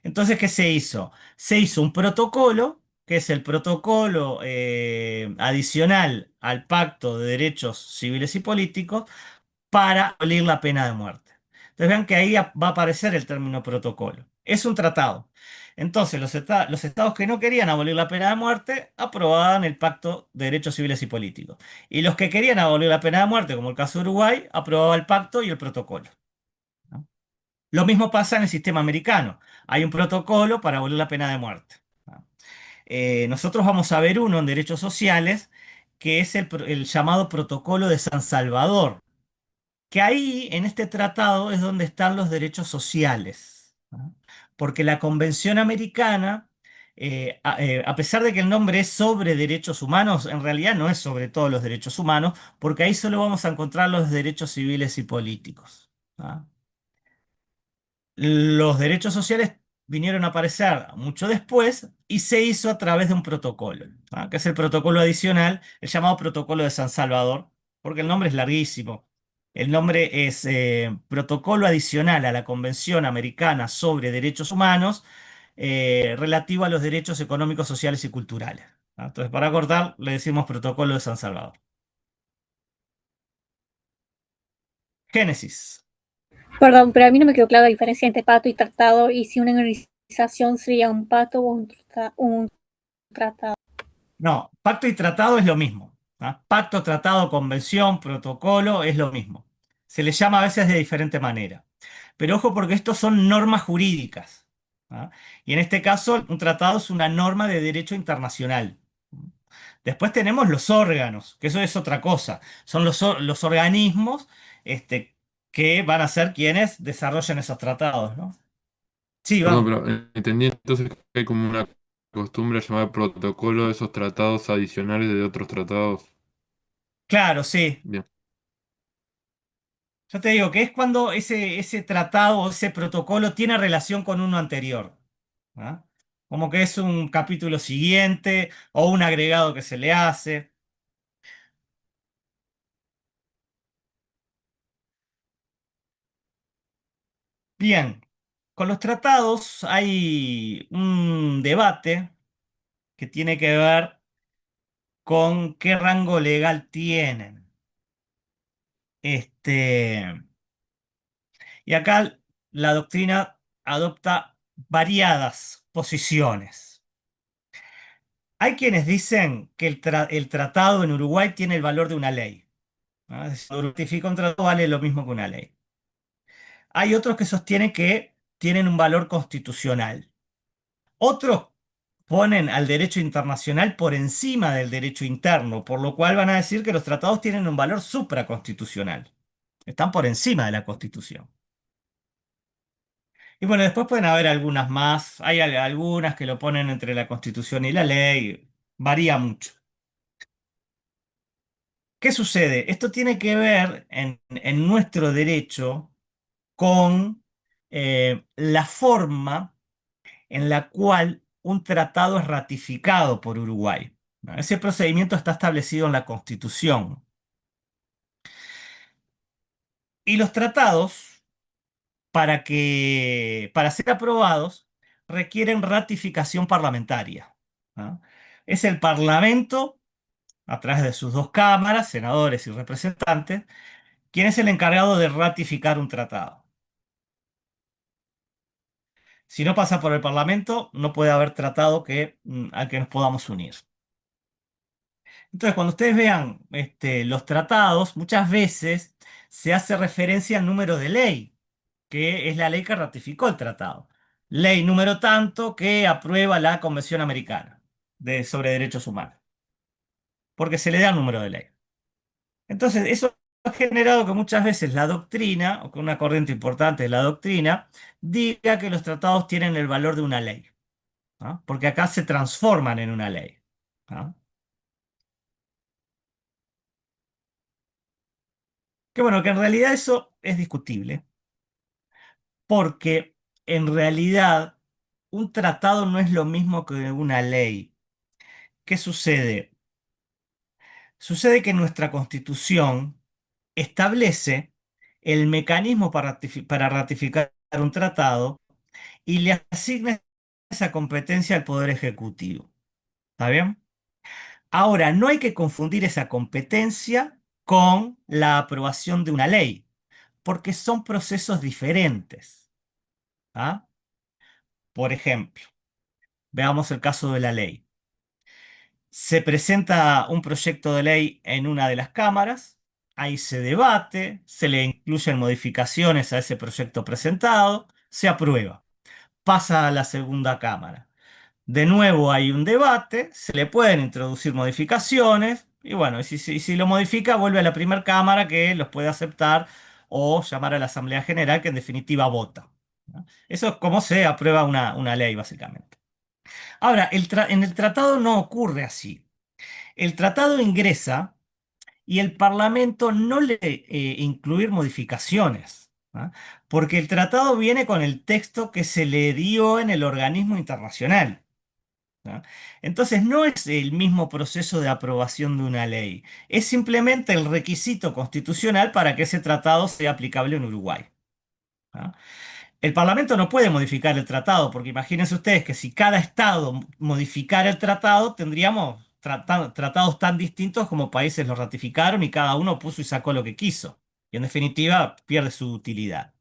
Entonces, ¿qué se hizo? Se hizo un protocolo, que es el protocolo adicional al Pacto de Derechos Civiles y Políticos, para abolir la pena de muerte. Entonces vean que ahí va a aparecer el término protocolo. Es un tratado. Entonces los estados que no querían abolir la pena de muerte aprobaban el Pacto de Derechos Civiles y Políticos. Y los que querían abolir la pena de muerte, como el caso de Uruguay, aprobaba el pacto y el protocolo. ¿No? Lo mismo pasa en el sistema americano. Hay un protocolo para abolir la pena de muerte. ¿No? Nosotros vamos a ver uno en derechos sociales, que es el llamado Protocolo de San Salvador, que ahí, en este tratado, es donde están los derechos sociales. ¿No? Porque la Convención Americana, a pesar de que el nombre es sobre derechos humanos, en realidad no es sobre todos los derechos humanos, porque ahí solo vamos a encontrar los derechos civiles y políticos. ¿Ah? Los derechos sociales vinieron a aparecer mucho después y se hizo a través de un protocolo, ¿ah? Que es el protocolo adicional, el llamado Protocolo de San Salvador, porque el nombre es larguísimo. El nombre es Protocolo Adicional a la Convención Americana sobre Derechos Humanos relativo a los derechos económicos, sociales y culturales. ¿Ah? Entonces, para cortar, le decimos Protocolo de San Salvador. Génesis. Perdón, pero a mí no me quedó clara la diferencia entre pacto y tratado y si uno Organización sería un pacto o un tratado. No, pacto y tratado es lo mismo. ¿Ah? Pacto, tratado, convención, protocolo es lo mismo. Se le llama a veces de diferente manera. Pero ojo porque estos son normas jurídicas. ¿Ah? Y en este caso, un tratado es una norma de derecho internacional. Después tenemos los órganos, que eso es otra cosa. Son los organismos que van a ser quienes desarrollen esos tratados, ¿no? Sí, Perdón, vamos. pero entendí entonces que hay como una costumbre llamada protocolo de esos tratados adicionales de otros tratados. Claro, sí. Bien. Yo te digo que es cuando ese tratado o ese protocolo tiene relación con uno anterior. ¿Ah? Como que es un capítulo siguiente o un agregado que se le hace. Bien, con los tratados hay un debate que tiene que ver con qué rango legal tienen. Este, y acá la doctrina adopta variadas posiciones. Hay quienes dicen que el tratado en Uruguay tiene el valor de una ley. ¿No? Si se ratifica un tratado vale lo mismo que una ley. Hay otros que sostienen que tienen un valor constitucional. Otros ponen al derecho internacional por encima del derecho interno, por lo cual van a decir que los tratados tienen un valor supraconstitucional. Están por encima de la Constitución. Y bueno, después pueden haber algunas más. Hay algunas que lo ponen entre la Constitución y la ley. Varía mucho. ¿Qué sucede? Esto tiene que ver en nuestro derecho con la forma en la cual un tratado es ratificado por Uruguay. ¿No? Ese procedimiento está establecido en la Constitución. Y los tratados, para ser aprobados, requieren ratificación parlamentaria. ¿No? Es el Parlamento, a través de sus dos cámaras, senadores y representantes, quien es el encargado de ratificar un tratado. Si no pasa por el Parlamento, no puede haber tratado al que nos podamos unir. Entonces, cuando ustedes vean los tratados, muchas veces se hace referencia al número de ley, que es la ley que ratificó el tratado. Ley número tanto que aprueba la Convención Americana sobre Derechos Humanos, porque se le da el número de ley. Entonces, eso ha generado que muchas veces la doctrina, o que una corriente importante de la doctrina, diga que los tratados tienen el valor de una ley. ¿Ah? Porque acá se transforman en una ley. ¿Ah? Que bueno, que en realidad eso es discutible, porque en realidad un tratado no es lo mismo que una ley. ¿Qué sucede? Sucede que nuestra Constitución establece el mecanismo para ratificar un tratado y le asigna esa competencia al Poder Ejecutivo. ¿Está bien? Ahora, no hay que confundir esa competencia con la aprobación de una ley, porque son procesos diferentes. ¿Ah? Por ejemplo, veamos el caso de la ley. Se presenta un proyecto de ley en una de las cámaras, ahí se debate, se le incluyen modificaciones a ese proyecto presentado, se aprueba, pasa a la segunda cámara. De nuevo hay un debate, se le pueden introducir modificaciones y bueno, y si lo modifica vuelve a la primera cámara que los puede aceptar o llamar a la Asamblea General que en definitiva vota. ¿No? Eso es como se aprueba una ley básicamente. Ahora, en el tratado no ocurre así. El tratado ingresa y el Parlamento no le incluir modificaciones. ¿Ah? Porque el tratado viene con el texto que se le dio en el organismo internacional. ¿No? Entonces no es el mismo proceso de aprobación de una ley, es simplemente el requisito constitucional para que ese tratado sea aplicable en Uruguay. ¿No? El Parlamento no puede modificar el tratado, porque imagínense ustedes que si cada estado modificara el tratado, tendríamos tratados tan distintos como países lo ratificaron y cada uno puso y sacó lo que quiso. Y en definitiva pierde su utilidad.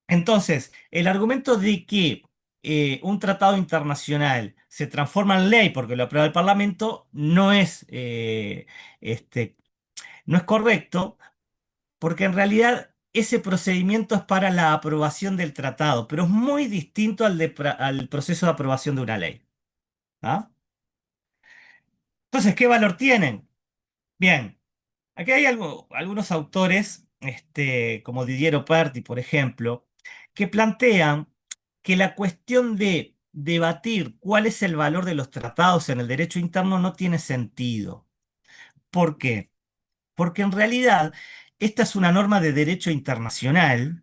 Entonces, el argumento de que un tratado internacional se transforma en ley porque lo aprueba el Parlamento este, no es correcto, porque en realidad ese procedimiento es para la aprobación del tratado, pero es muy distinto al proceso de aprobación de una ley. ¿Ah? Entonces, ¿qué valor tienen? Bien, aquí hay algunos autores, como Didier Operti, por ejemplo, que plantean que la cuestión de debatir cuál es el valor de los tratados en el derecho interno no tiene sentido. ¿Por qué? Porque en realidad esta es una norma de derecho internacional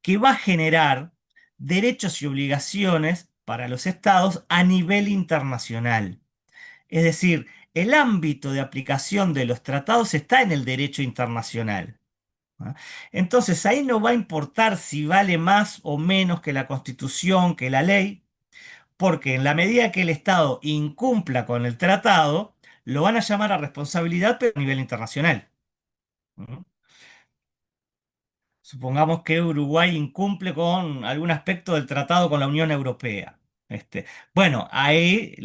que va a generar derechos y obligaciones para los estados a nivel internacional. Es decir, el ámbito de aplicación de los tratados está en el derecho internacional. ¿Ah? Entonces ahí no va a importar si vale más o menos que la Constitución, que la ley, porque en la medida que el Estado incumpla con el tratado, lo van a llamar a responsabilidad, pero a nivel internacional. ¿Mm? Supongamos que Uruguay incumple con algún aspecto del tratado con la Unión Europea. Bueno, ahí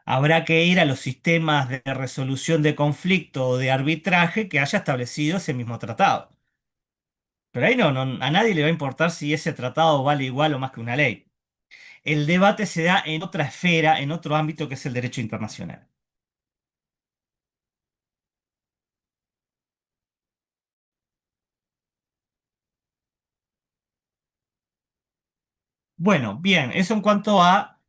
habrá que ir a los sistemas de resolución de conflicto o de arbitraje que haya establecido ese mismo tratado. Pero ahí a nadie le va a importar si ese tratado vale igual o más que una ley. El debate se da en otra esfera, en otro ámbito que es el derecho internacional. Bueno, bien, eso en cuanto a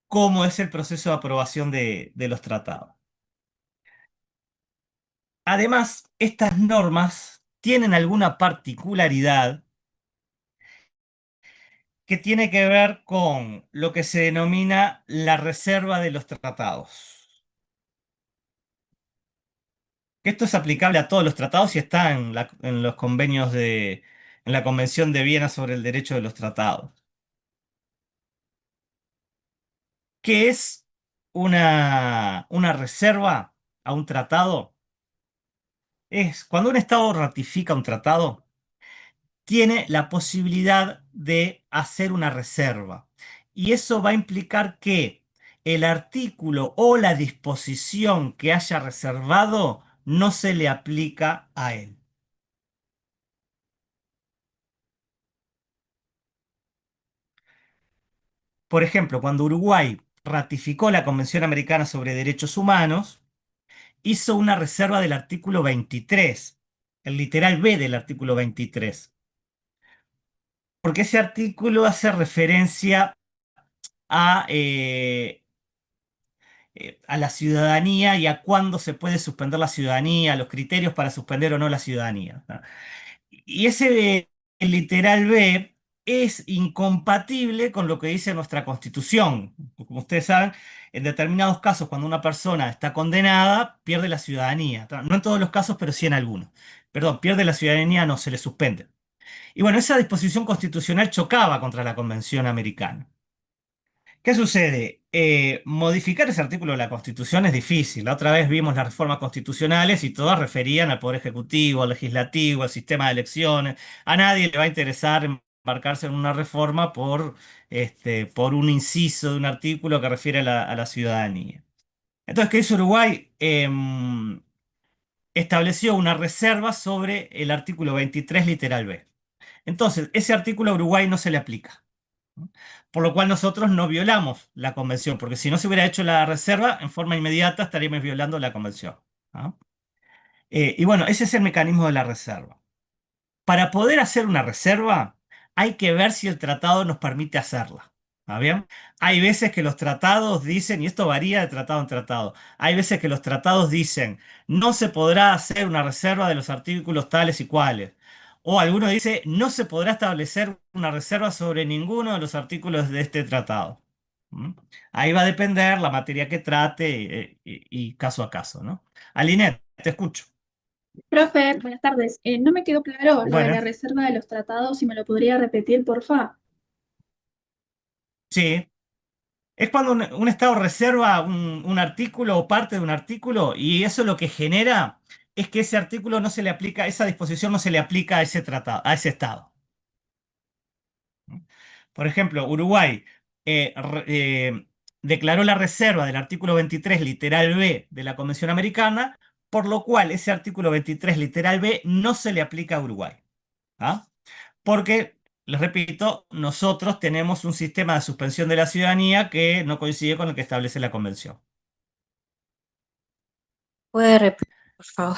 cómo es el proceso de aprobación de los tratados. Además, estas normas tienen alguna particularidad que tiene que ver con lo que se denomina la reserva de los tratados. Esto es aplicable a todos los tratados y está en los convenios en la Convención de Viena sobre el derecho de los tratados. ¿Qué es una reserva a un tratado? Es cuando un Estado ratifica un tratado, tiene la posibilidad de hacer una reserva. Y eso va a implicar que el artículo o la disposición que haya reservado no se le aplica a él. Por ejemplo, cuando Uruguay ratificó la Convención Americana sobre Derechos Humanos, hizo una reserva del artículo 23, el literal B del artículo 23, porque ese artículo hace referencia a a la ciudadanía y a cuándo se puede suspender la ciudadanía, los criterios para suspender o no la ciudadanía, ¿no? Y ese literal B es incompatible con lo que dice nuestra Constitución. Como ustedes saben, en determinados casos, cuando una persona está condenada, pierde la ciudadanía. No en todos los casos, pero sí en algunos. Perdón, pierde la ciudadanía, no, se le suspende. Y bueno, esa disposición constitucional chocaba contra la Convención Americana. ¿Qué sucede? Modificar ese artículo de la Constitución es difícil. La otra vez vimos las reformas constitucionales y todas referían al Poder Ejecutivo, al Legislativo, al sistema de elecciones. A nadie le va a interesar embarcarse en una reforma por un inciso de un artículo que refiere a la ciudadanía. Entonces, ¿qué hizo Uruguay? Estableció una reserva sobre el artículo 23 literal B. Entonces, ese artículo a Uruguay no se le aplica. ¿No? Por lo cual nosotros no violamos la convención, porque si no se hubiera hecho la reserva, en forma inmediata estaríamos violando la convención. ¿Ah? Y bueno, ese es el mecanismo de la reserva. Para poder hacer una reserva, hay que ver si el tratado nos permite hacerla. ¿Está bien? Hay veces que los tratados dicen, y esto varía de tratado en tratado, hay veces que los tratados dicen, no se podrá hacer una reserva de los artículos tales y cuales. O alguno dice, no se podrá establecer una reserva sobre ninguno de los artículos de este tratado. ¿Mm? Ahí va a depender la materia que trate y caso a caso, ¿no? Aline, te escucho. Profe, buenas tardes. No me quedó claro lo de Bueno, la reserva de los tratados, si me lo podría repetir, porfa. sí. Es cuando un Estado reserva un artículo o parte de un artículo y eso lo que genera es que ese artículo no se le aplica, esa disposición no se le aplica a ese tratado, a ese estado. Por ejemplo, Uruguay declaró la reserva del artículo 23, literal B de la Convención Americana, por lo cual ese artículo 23, literal B, no se le aplica a Uruguay. ¿Ah? Porque, les repito, nosotros tenemos un sistema de suspensión de la ciudadanía que no coincide con el que establece la Convención. ¿Puede repetir, por favor?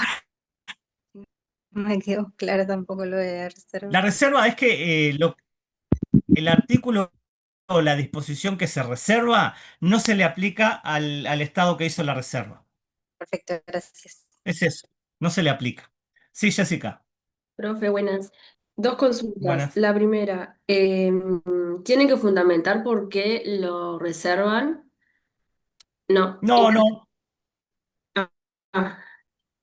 No me quedó claro tampoco lo de la reserva. La reserva es que el artículo o la disposición que se reserva no se le aplica al Estado que hizo la reserva. Perfecto, gracias. Es eso, no se le aplica. Sí, Jessica. Profe, buenas. Dos consultas. Buenas. La primera, ¿tienen que fundamentar por qué lo reservan? No. No, no. Ah.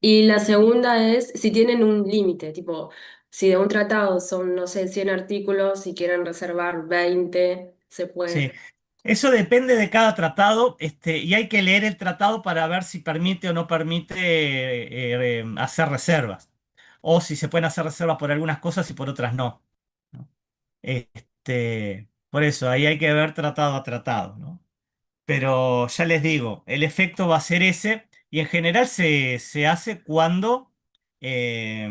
Y la segunda es si tienen un límite, tipo, si de un tratado son, no sé, 100 artículos, si quieren reservar 20 se Sí. puede. Eso depende de cada tratado, y hay que leer el tratado para ver si permite o no permite hacer reservas. O si se pueden hacer reservas por algunas cosas y por otras no. ¿No? Por eso, ahí hay que ver tratado a tratado, ¿no? Pero ya les digo, el efecto va a ser ese y en general se hace cuando eh,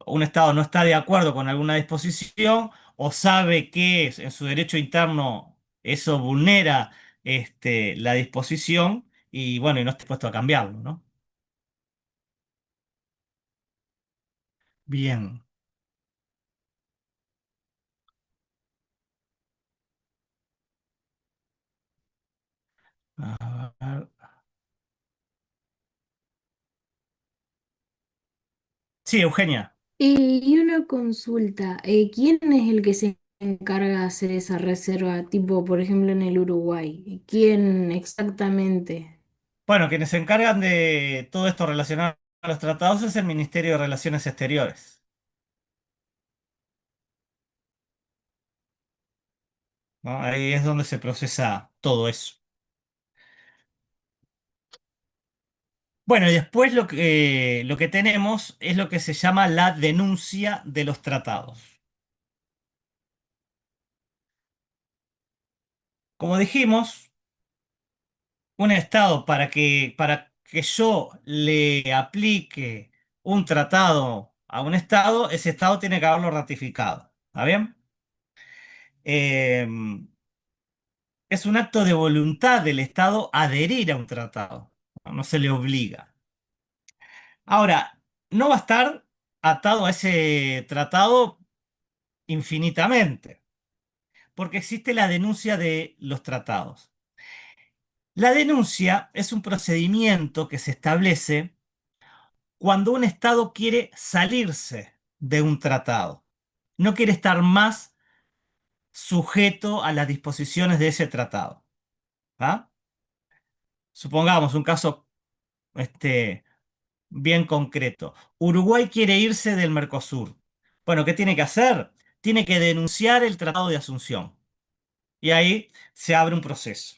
un Estado no está de acuerdo con alguna disposición o sabe que en su derecho interno eso vulnera la disposición y bueno, y no está dispuesto a cambiarlo, ¿no? Bien. A ver. Sí, Eugenia. Y una consulta, ¿quién es el que se encarga de hacer esa reserva, tipo, por ejemplo, en el Uruguay? ¿Quién exactamente? Bueno, quienes se encargan de todo esto relacionado a los tratados es el Ministerio de Relaciones Exteriores, ¿no? Ahí es donde se procesa todo eso. Bueno, y después lo que tenemos es lo que se llama la denuncia de los tratados. Como dijimos, un Estado para que yo le aplique un tratado a un Estado, ese Estado tiene que haberlo ratificado. ¿Está bien? Eh, es un acto de voluntad del Estado adherir a un tratado. No se le obliga. Ahora, no va a estar atado a ese tratado infinitamente, porque existe la denuncia de los tratados. La denuncia es un procedimiento que se establece cuando un Estado quiere salirse de un tratado, no quiere estar más sujeto a las disposiciones de ese tratado. ¿Ah? Supongamos un caso bien concreto. Uruguay quiere irse del Mercosur. Bueno, ¿qué tiene que hacer? Tiene que denunciar el Tratado de Asunción. Y ahí se abre un proceso.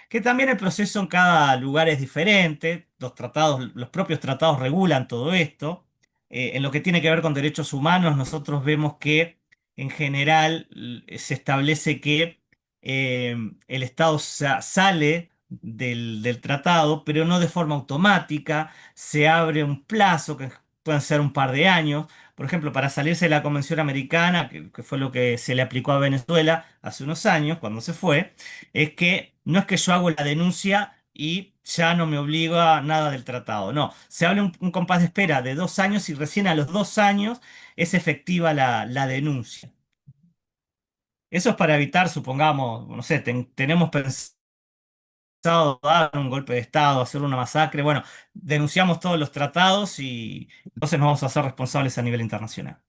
Que también el proceso en cada lugar es diferente. Los tratados, los propios tratados regulan todo esto. En lo que tiene que ver con derechos humanos, nosotros vemos que en general se establece que el Estado sale del tratado, pero no de forma automática. Se abre un plazo que pueden ser un par de años. Por ejemplo, para salirse de la Convención Americana, que fue lo que se le aplicó a Venezuela hace unos años, cuando se fue, es que no es que yo hago la denuncia y ya no me obliga a nada del tratado. No, se abre un compás de espera de 2 años y recién a los 2 años es efectiva la denuncia. Eso es para evitar, supongamos, no sé, tenemos pensado dar un golpe de Estado, hacer una masacre. Bueno, denunciamos todos los tratados y entonces nos vamos a hacer responsables a nivel internacional.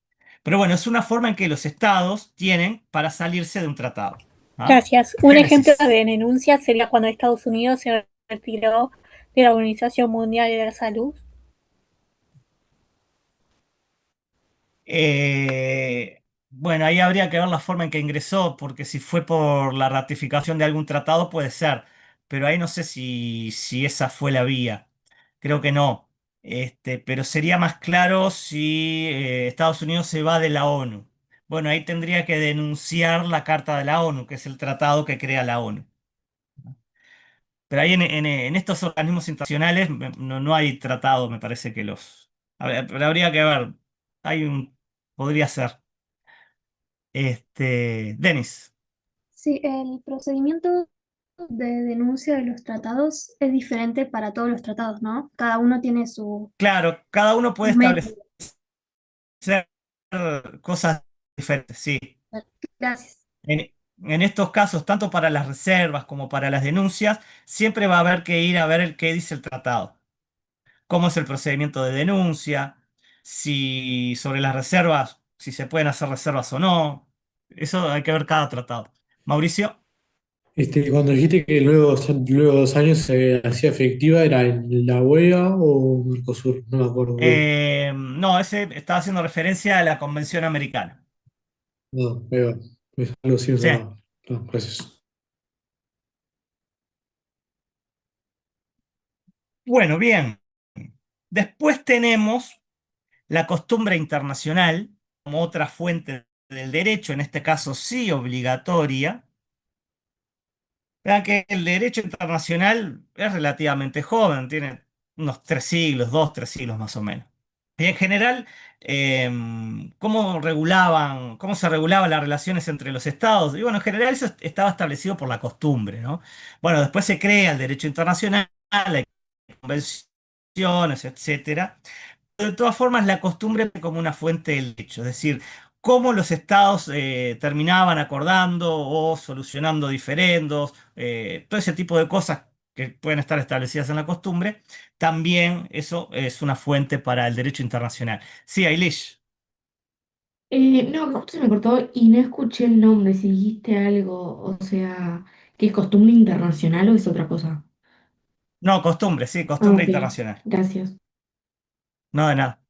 Pero bueno, es una forma en que los estados tienen para salirse de un tratado. ¿Ah? Gracias. Un ejemplo Génesis. de denuncia sería cuando Estados Unidos se retiró de la Organización Mundial de la Salud. Bueno, ahí habría que ver la forma en que ingresó, porque si fue por la ratificación de algún tratado puede ser, pero ahí no sé si esa fue la vía. Creo que no. pero sería más claro si Estados Unidos se va de la ONU. Bueno, ahí tendría que denunciar la Carta de la ONU, que es el tratado que crea la ONU. Pero ahí en estos organismos internacionales no hay tratado, me parece que los... pero habría que ver. Hay un... Podría ser. Denis. Sí, el procedimiento de denuncia de los tratados es diferente para todos los tratados, ¿no? Cada uno tiene Claro, cada uno puede sus establecer métodos. cosas diferentes, sí. Gracias. En estos casos, tanto para las reservas como para las denuncias, siempre va a haber que ir a ver qué dice el tratado. Cómo es el procedimiento de denuncia, si sobre las reservas, si se pueden hacer reservas o no. Eso hay que ver cada tratado. Mauricio. Cuando dijiste que luego de 2 años se hacía efectiva, ¿era en la UEA o Mercosur? No me acuerdo bien. No, ese estaba haciendo referencia a la Convención Americana. No, ahí va. Es algo así, Sí. no, gracias. Bueno, bien. Después tenemos la costumbre internacional como otra fuente del derecho, en este caso sí obligatoria. Vean que el derecho internacional es relativamente joven, tiene unos 3 siglos, 2, 3 siglos más o menos. Y en general, cómo se regulaban las relaciones entre los estados? Y bueno, en general eso estaba establecido por la costumbre, ¿no? Bueno, después se crea el derecho internacional, hay convenciones, etcétera. De todas formas, la costumbre como una fuente del derecho, es decir, cómo los estados terminaban acordando o solucionando diferendos, todo ese tipo de cosas que pueden estar establecidas en la costumbre, también eso es una fuente para el derecho internacional. Sí, Ailish. No, que justo se me cortó y no escuché el nombre, si dijiste algo, o sea, que es costumbre internacional o es otra cosa. No, costumbre, sí, Ah, costumbre ok, internacional. gracias. No de nada.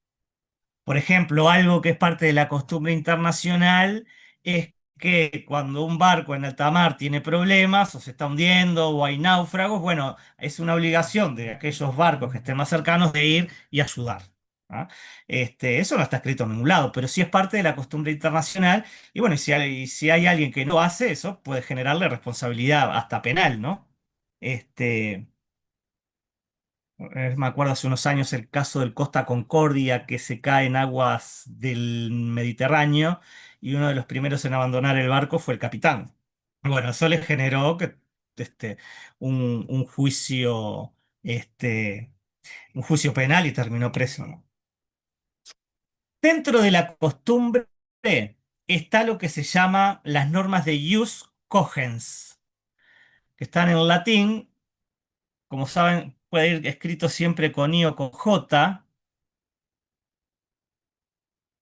Por ejemplo, algo que es parte de la costumbre internacional es que cuando un barco en alta mar tiene problemas o se está hundiendo o hay náufragos, bueno, es una obligación de aquellos barcos que estén más cercanos de ir y ayudar. ¿Ah? Eso no está escrito en ningún lado, pero sí es parte de la costumbre internacional. Y bueno, y si hay alguien que no hace eso, puede generarle responsabilidad hasta penal, ¿no? Este, me acuerdo hace unos años el caso del Costa Concordia que se cae en aguas del Mediterráneo y uno de los primeros en abandonar el barco fue el capitán. Bueno, eso le generó este, un juicio, este, un juicio penal y terminó preso, ¿no? Dentro de la costumbre está lo que se llama las normas de jus cogens, que están en latín, como saben, puede ir escrito siempre con I o con J.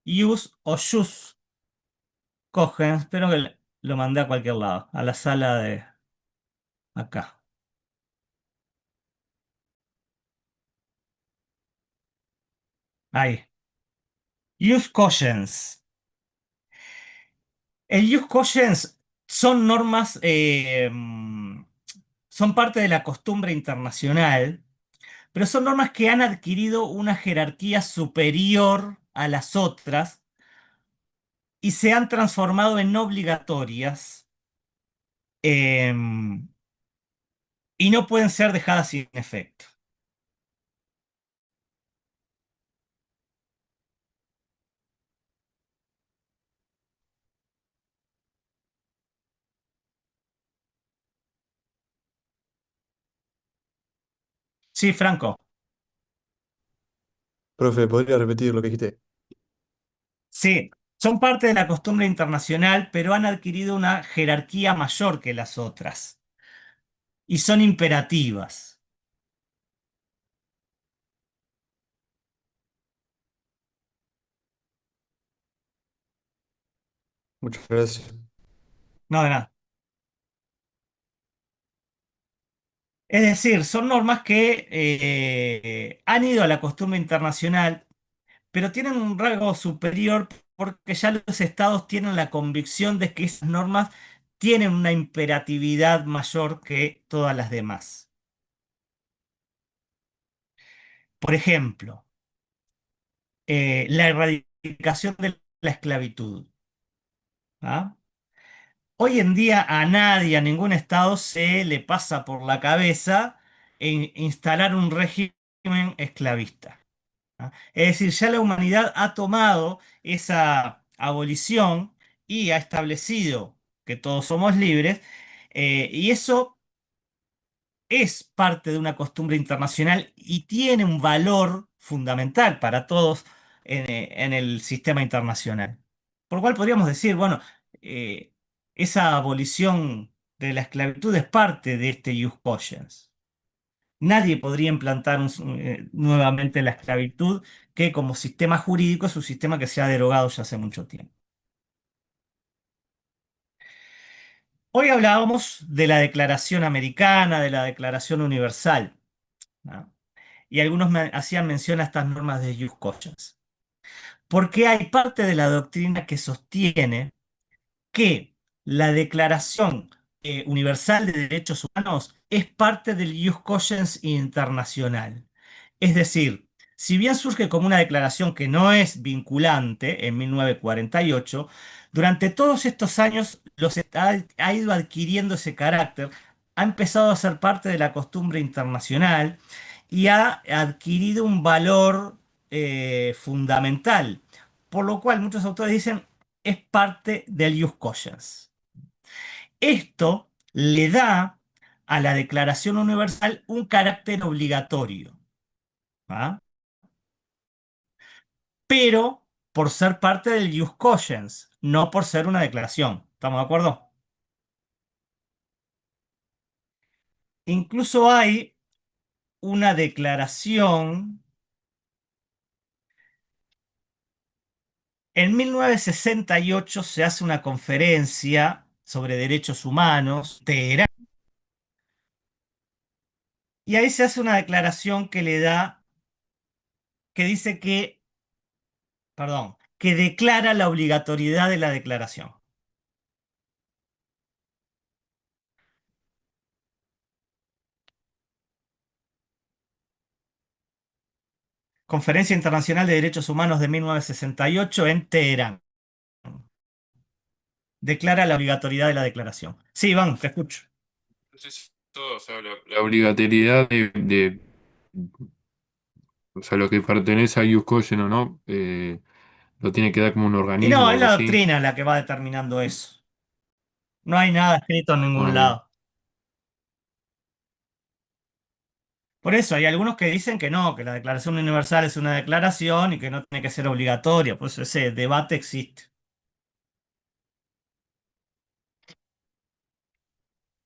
Use o Jus cogen, espero que lo mandé a cualquier lado, a la sala de acá. Ahí. Use cogents. El use cogents son normas, son parte de la costumbre internacional, pero son normas que han adquirido una jerarquía superior a las otras y se han transformado en obligatorias, em, y no pueden ser dejadas sin efecto. Sí, Franco. Profe, ¿podría repetir lo que dijiste? Sí, son parte de la costumbre internacional, pero han adquirido una jerarquía mayor que las otras y son imperativas. Muchas gracias. No, de nada. Es decir, son normas que han ido a la costumbre internacional, pero tienen un rango superior porque ya los estados tienen la convicción de que esas normas tienen una imperatividad mayor que todas las demás. Por ejemplo, la erradicación de la esclavitud. ¿Ah? Hoy en día a nadie, a ningún estado se le pasa por la cabeza instalar un régimen esclavista. ¿Ah? Es decir, ya la humanidad ha tomado esa abolición y ha establecido que todos somos libres, y eso es parte de una costumbre internacional y tiene un valor fundamental para todos en el sistema internacional. Por lo cual podríamos decir, bueno, esa abolición de la esclavitud es parte de este ius cogens. Nadie podría implantar nuevamente la esclavitud, que como sistema jurídico es un sistema que se ha derogado ya hace mucho tiempo. Hoy hablábamos de la Declaración Americana, de la Declaración Universal, ¿no? Y algunos hacían mención a estas normas de ius cogens. Porque hay parte de la doctrina que sostiene que la Declaración Universal de Derechos Humanos es parte del ius cogens internacional. Es decir, si bien surge como una declaración que no es vinculante en 1948, durante todos estos años ha ido adquiriendo ese carácter, ha empezado a ser parte de la costumbre internacional y ha adquirido un valor fundamental, por lo cual muchos autores dicen es parte del ius cogens. Esto le da a la Declaración Universal un carácter obligatorio, ¿ah? Pero por ser parte del ius cogens, no por ser una declaración. ¿Estamos de acuerdo? Incluso hay una declaración. En 1968 se hace una conferencia sobre derechos humanos, Teherán, y ahí se hace una declaración que dice que, perdón, que declara la obligatoriedad de la declaración. Conferencia Internacional de Derechos Humanos de 1968 en Teherán. Declara la obligatoriedad de la declaración. Sí, Iván, te escucho. Entonces, todo, o sea, la obligatoriedad o sea, lo que pertenece a ius cogens o no, lo tiene que dar como un Y organismo no, o es algo la así. doctrina la que va determinando eso. No hay nada escrito en Ah, ningún bien. lado. Por eso hay algunos que dicen que no, que la Declaración Universal es una declaración y que no tiene que ser obligatoria. Por eso ese debate existe.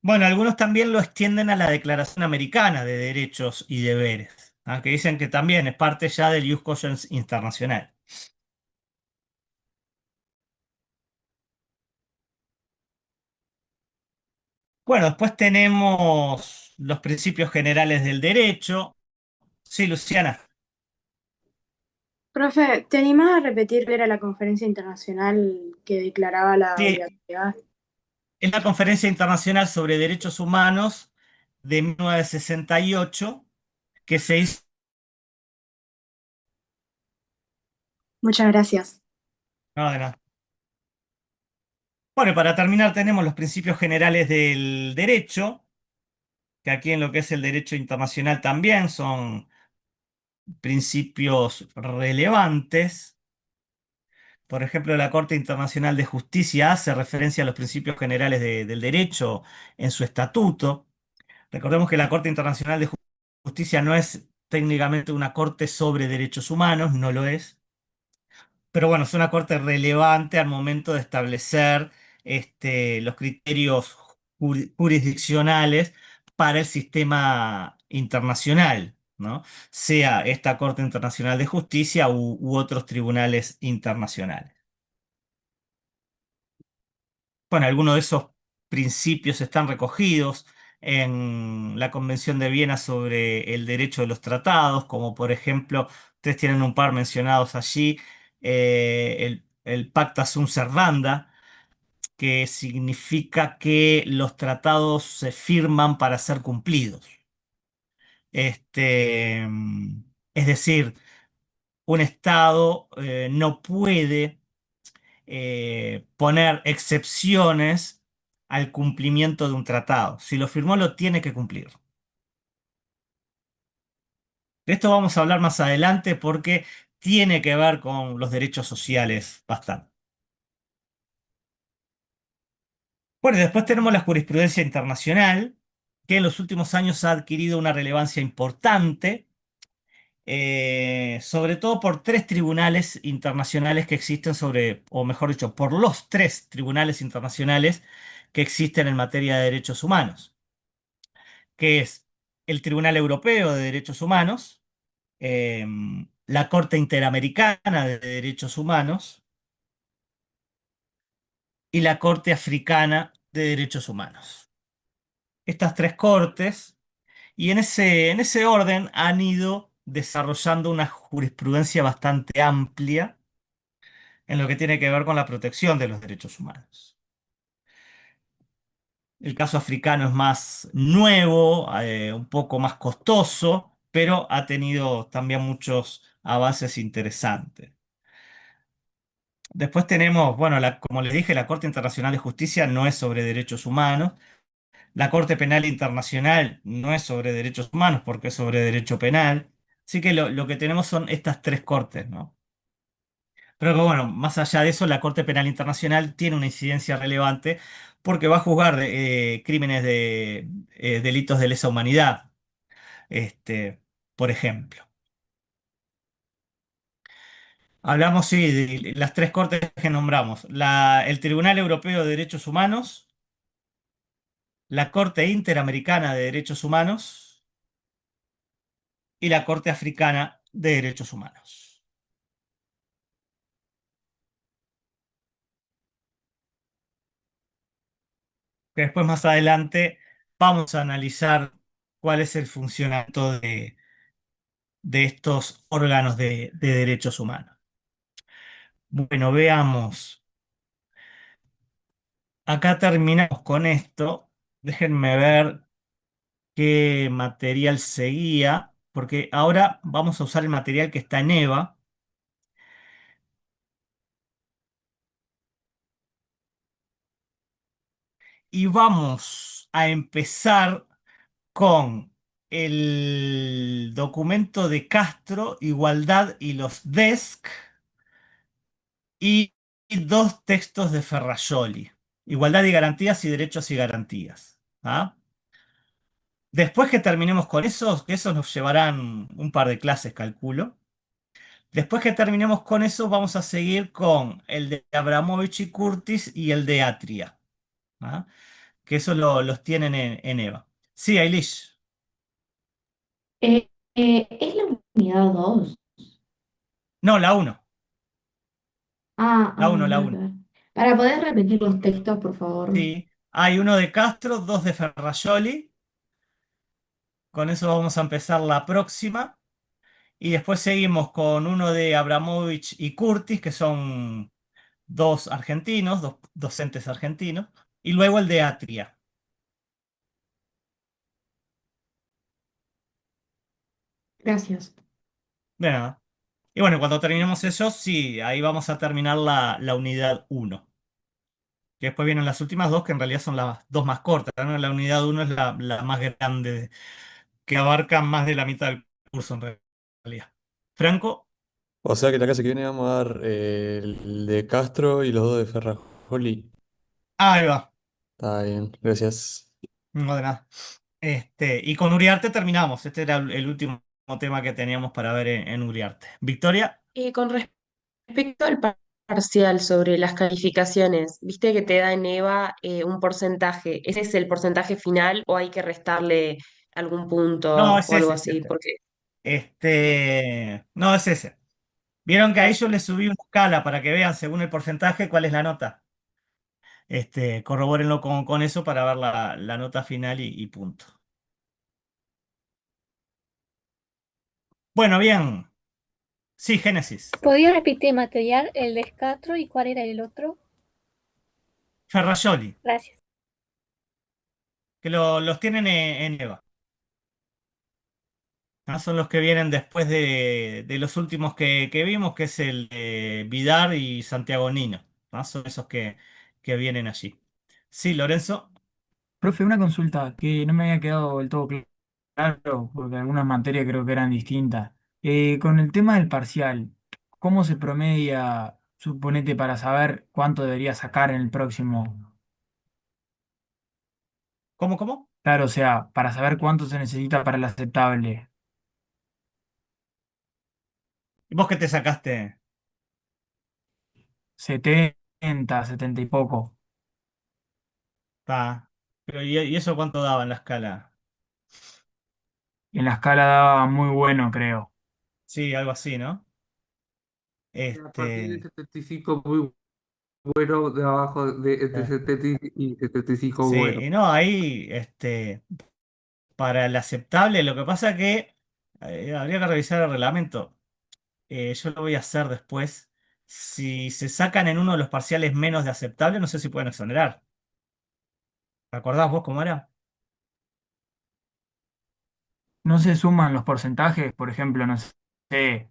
Bueno, algunos también lo extienden a la Declaración Americana de Derechos y Deberes, ¿ah? Que dicen que también es parte ya del ius cogens internacional. Bueno, después tenemos los principios generales del derecho. Sí, Luciana. Profe, ¿te animás a repetir qué era la conferencia internacional que declaraba la Sí, obligatoriedad? es la Conferencia Internacional sobre Derechos Humanos de 1968 que se hizo. Muchas gracias. No, de nada. Bueno, y para terminar tenemos los principios generales del derecho, que aquí en lo que es el derecho internacional también son principios relevantes. Por ejemplo, la Corte Internacional de Justicia hace referencia a los principios generales del derecho en su estatuto. Recordemos que la Corte Internacional de Justicia no es técnicamente una corte sobre derechos humanos, no lo es, pero bueno, es una corte relevante al momento de establecer los criterios jurisdiccionales para el sistema internacional, ¿no? Sea esta Corte Internacional de Justicia u otros tribunales internacionales. Bueno, algunos de esos principios están recogidos en la Convención de Viena sobre el derecho de los tratados, como por ejemplo, ustedes tienen un par mencionados allí, el Pacta Sunt Servanda, que significa que los tratados se firman para ser cumplidos. Este, Es decir, un Estado no puede poner excepciones al cumplimiento de un tratado. Si lo firmó, lo tiene que cumplir. De esto vamos a hablar más adelante porque tiene que ver con los derechos sociales bastante. Bueno, y después tenemos la jurisprudencia internacional, que en los últimos años ha adquirido una relevancia importante, sobre todo por tres tribunales internacionales que existen sobre, o mejor dicho, por los tres tribunales internacionales que existen en materia de derechos humanos, que es el Tribunal Europeo de Derechos Humanos, eh, la Corte Interamericana de Derechos Humanos y la Corte Africana de Derechos Humanos. Estas tres cortes, y en ese orden han ido desarrollando una jurisprudencia bastante amplia en lo que tiene que ver con la protección de los derechos humanos. El caso africano es más nuevo, un poco más costoso, pero ha tenido también muchos avances interesantes. Después tenemos, bueno, como les dije, la Corte Internacional de Justicia no es sobre derechos humanos. La Corte Penal Internacional no es sobre derechos humanos porque es sobre derecho penal. Así que lo que tenemos son estas tres cortes, ¿no? Pero que bueno, más allá de eso, la Corte Penal Internacional tiene una incidencia relevante porque va a juzgar crímenes de delitos de lesa humanidad, este, por ejemplo. Hablamos, sí, de las tres cortes que nombramos. El Tribunal Europeo de Derechos Humanos, la Corte Interamericana de Derechos Humanos y la Corte Africana de Derechos Humanos. Que después más adelante vamos a analizar cuál es el funcionamiento de estos órganos de derechos humanos. Bueno, veamos. Acá terminamos con esto. Déjenme ver qué material seguía, porque ahora vamos a usar el material que está en EVA. Y vamos a empezar con el documento de Castro, Igualdad y los DESC, y dos textos de Ferrajoli, Igualdad y Garantías y Derechos y Garantías. ¿Ah? Después que terminemos con esos, que esos nos llevarán un par de clases, calculo. Después que terminemos con eso, vamos a seguir con el de Abramovich y Curtis y el de Atria. ¿Ah? Que eso los tienen en EVA. Sí, Ailish. ¿Es la unidad 2? No, la uno. Ah, La ah, uno, la nada que uno. ver. Para poder repetir los textos, por favor. Sí. Hay uno de Castro, dos de Ferrajoli. Con eso vamos a empezar la próxima. Y después seguimos con uno de Abramovich y Curtis, que son dos argentinos, dos docentes argentinos. Y luego el de Atria. Gracias. De nada. Y bueno, cuando terminemos eso, sí, ahí vamos a terminar la unidad uno. Que después vienen las últimas dos, que en realidad son las dos más cortas, ¿no? La unidad uno es la más grande, que abarca más de la mitad del curso en realidad. Franco, O sea que la clase que viene vamos a dar el de Castro y los dos de Ferrajoli. ahí va. Está bien, gracias. No de nada. Y con Uriarte terminamos. Este era el último tema que teníamos para ver en Uriarte. Victoria. Con respecto al parcial sobre las calificaciones, viste que te da en EVA un porcentaje. ¿Ese es el porcentaje final o hay que restarle algún No, punto es o algo ese, es así? este. Porque No, es ese. Vieron que a ellos les subí una escala para que vean según el porcentaje cuál es la nota. Corrobórenlo con eso para ver la nota final y punto. Bueno, bien. Sí, Génesis. ¿Podría repetir material, el de Castro y cuál era el otro? Ferrajoli, Gracias. que los tienen en EVA. ¿no? Son los que vienen después de los últimos que vimos, que es el de Vidar y Santiago Nino, ¿no? Son esos que vienen allí. Sí, Lorenzo. Profe, una consulta que no me había quedado del todo claro, porque algunas materias creo que eran distintas. Con el tema del parcial, ¿cómo se promedia, suponete, para saber cuánto debería sacar en el próximo? ¿Cómo? Claro, o sea, para saber cuánto se necesita para el aceptable. ¿Y vos qué te sacaste? 70, 70 y poco. Pa. Pero ¿y eso cuánto daba en la escala? En la escala daba muy bueno, creo. Sí, algo así, ¿no? A partir de Este, 75 muy bueno, de abajo de entre eh, 70 y 75 sí, bueno. y no, ahí, para el aceptable, lo que pasa que habría que revisar el reglamento. Yo lo voy a hacer después. Si se sacan en uno de los parciales menos de aceptable, no sé si pueden exonerar. ¿Te acordás vos cómo era? No se suman los porcentajes, por ejemplo, no sé,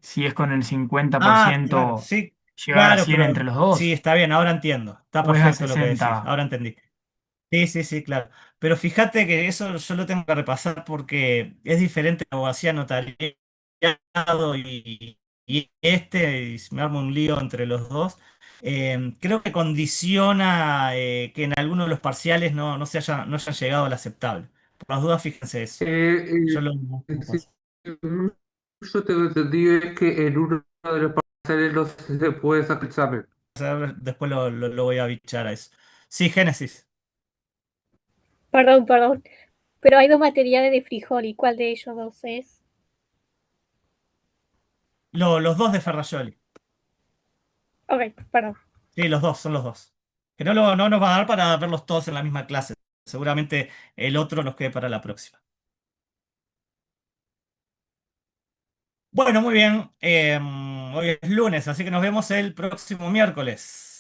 si es con el cincuenta por Ah, claro, ciento sí, llegar a claro, 100 pero entre los sí, dos, está bien, ahora entiendo. Está o es a perfecto lo que decís, 60. ahora entendí. Sí, sí, sí, claro. Pero fíjate que eso yo lo tengo que repasar porque es diferente la abogacía notariado y me armo un lío entre los dos. Creo que condiciona que en alguno de los parciales no hayan llegado al aceptable. Por las dudas, fíjense eso. Yo lo Sí, yo tengo entendido es que en uno de los parciales no se puede sacar el examen. después lo voy a bichar a eso. Sí, Génesis. Perdón, pero hay dos materiales de frijol, ¿y cuál de ellos dos es? Los dos de Ferrajoli. Ok, perdón. Sí, los dos, son los dos. Que no nos va a dar para verlos todos en la misma clase. Seguramente el otro nos quede para la próxima. Bueno, muy bien. Hoy es lunes, así que nos vemos el próximo miércoles.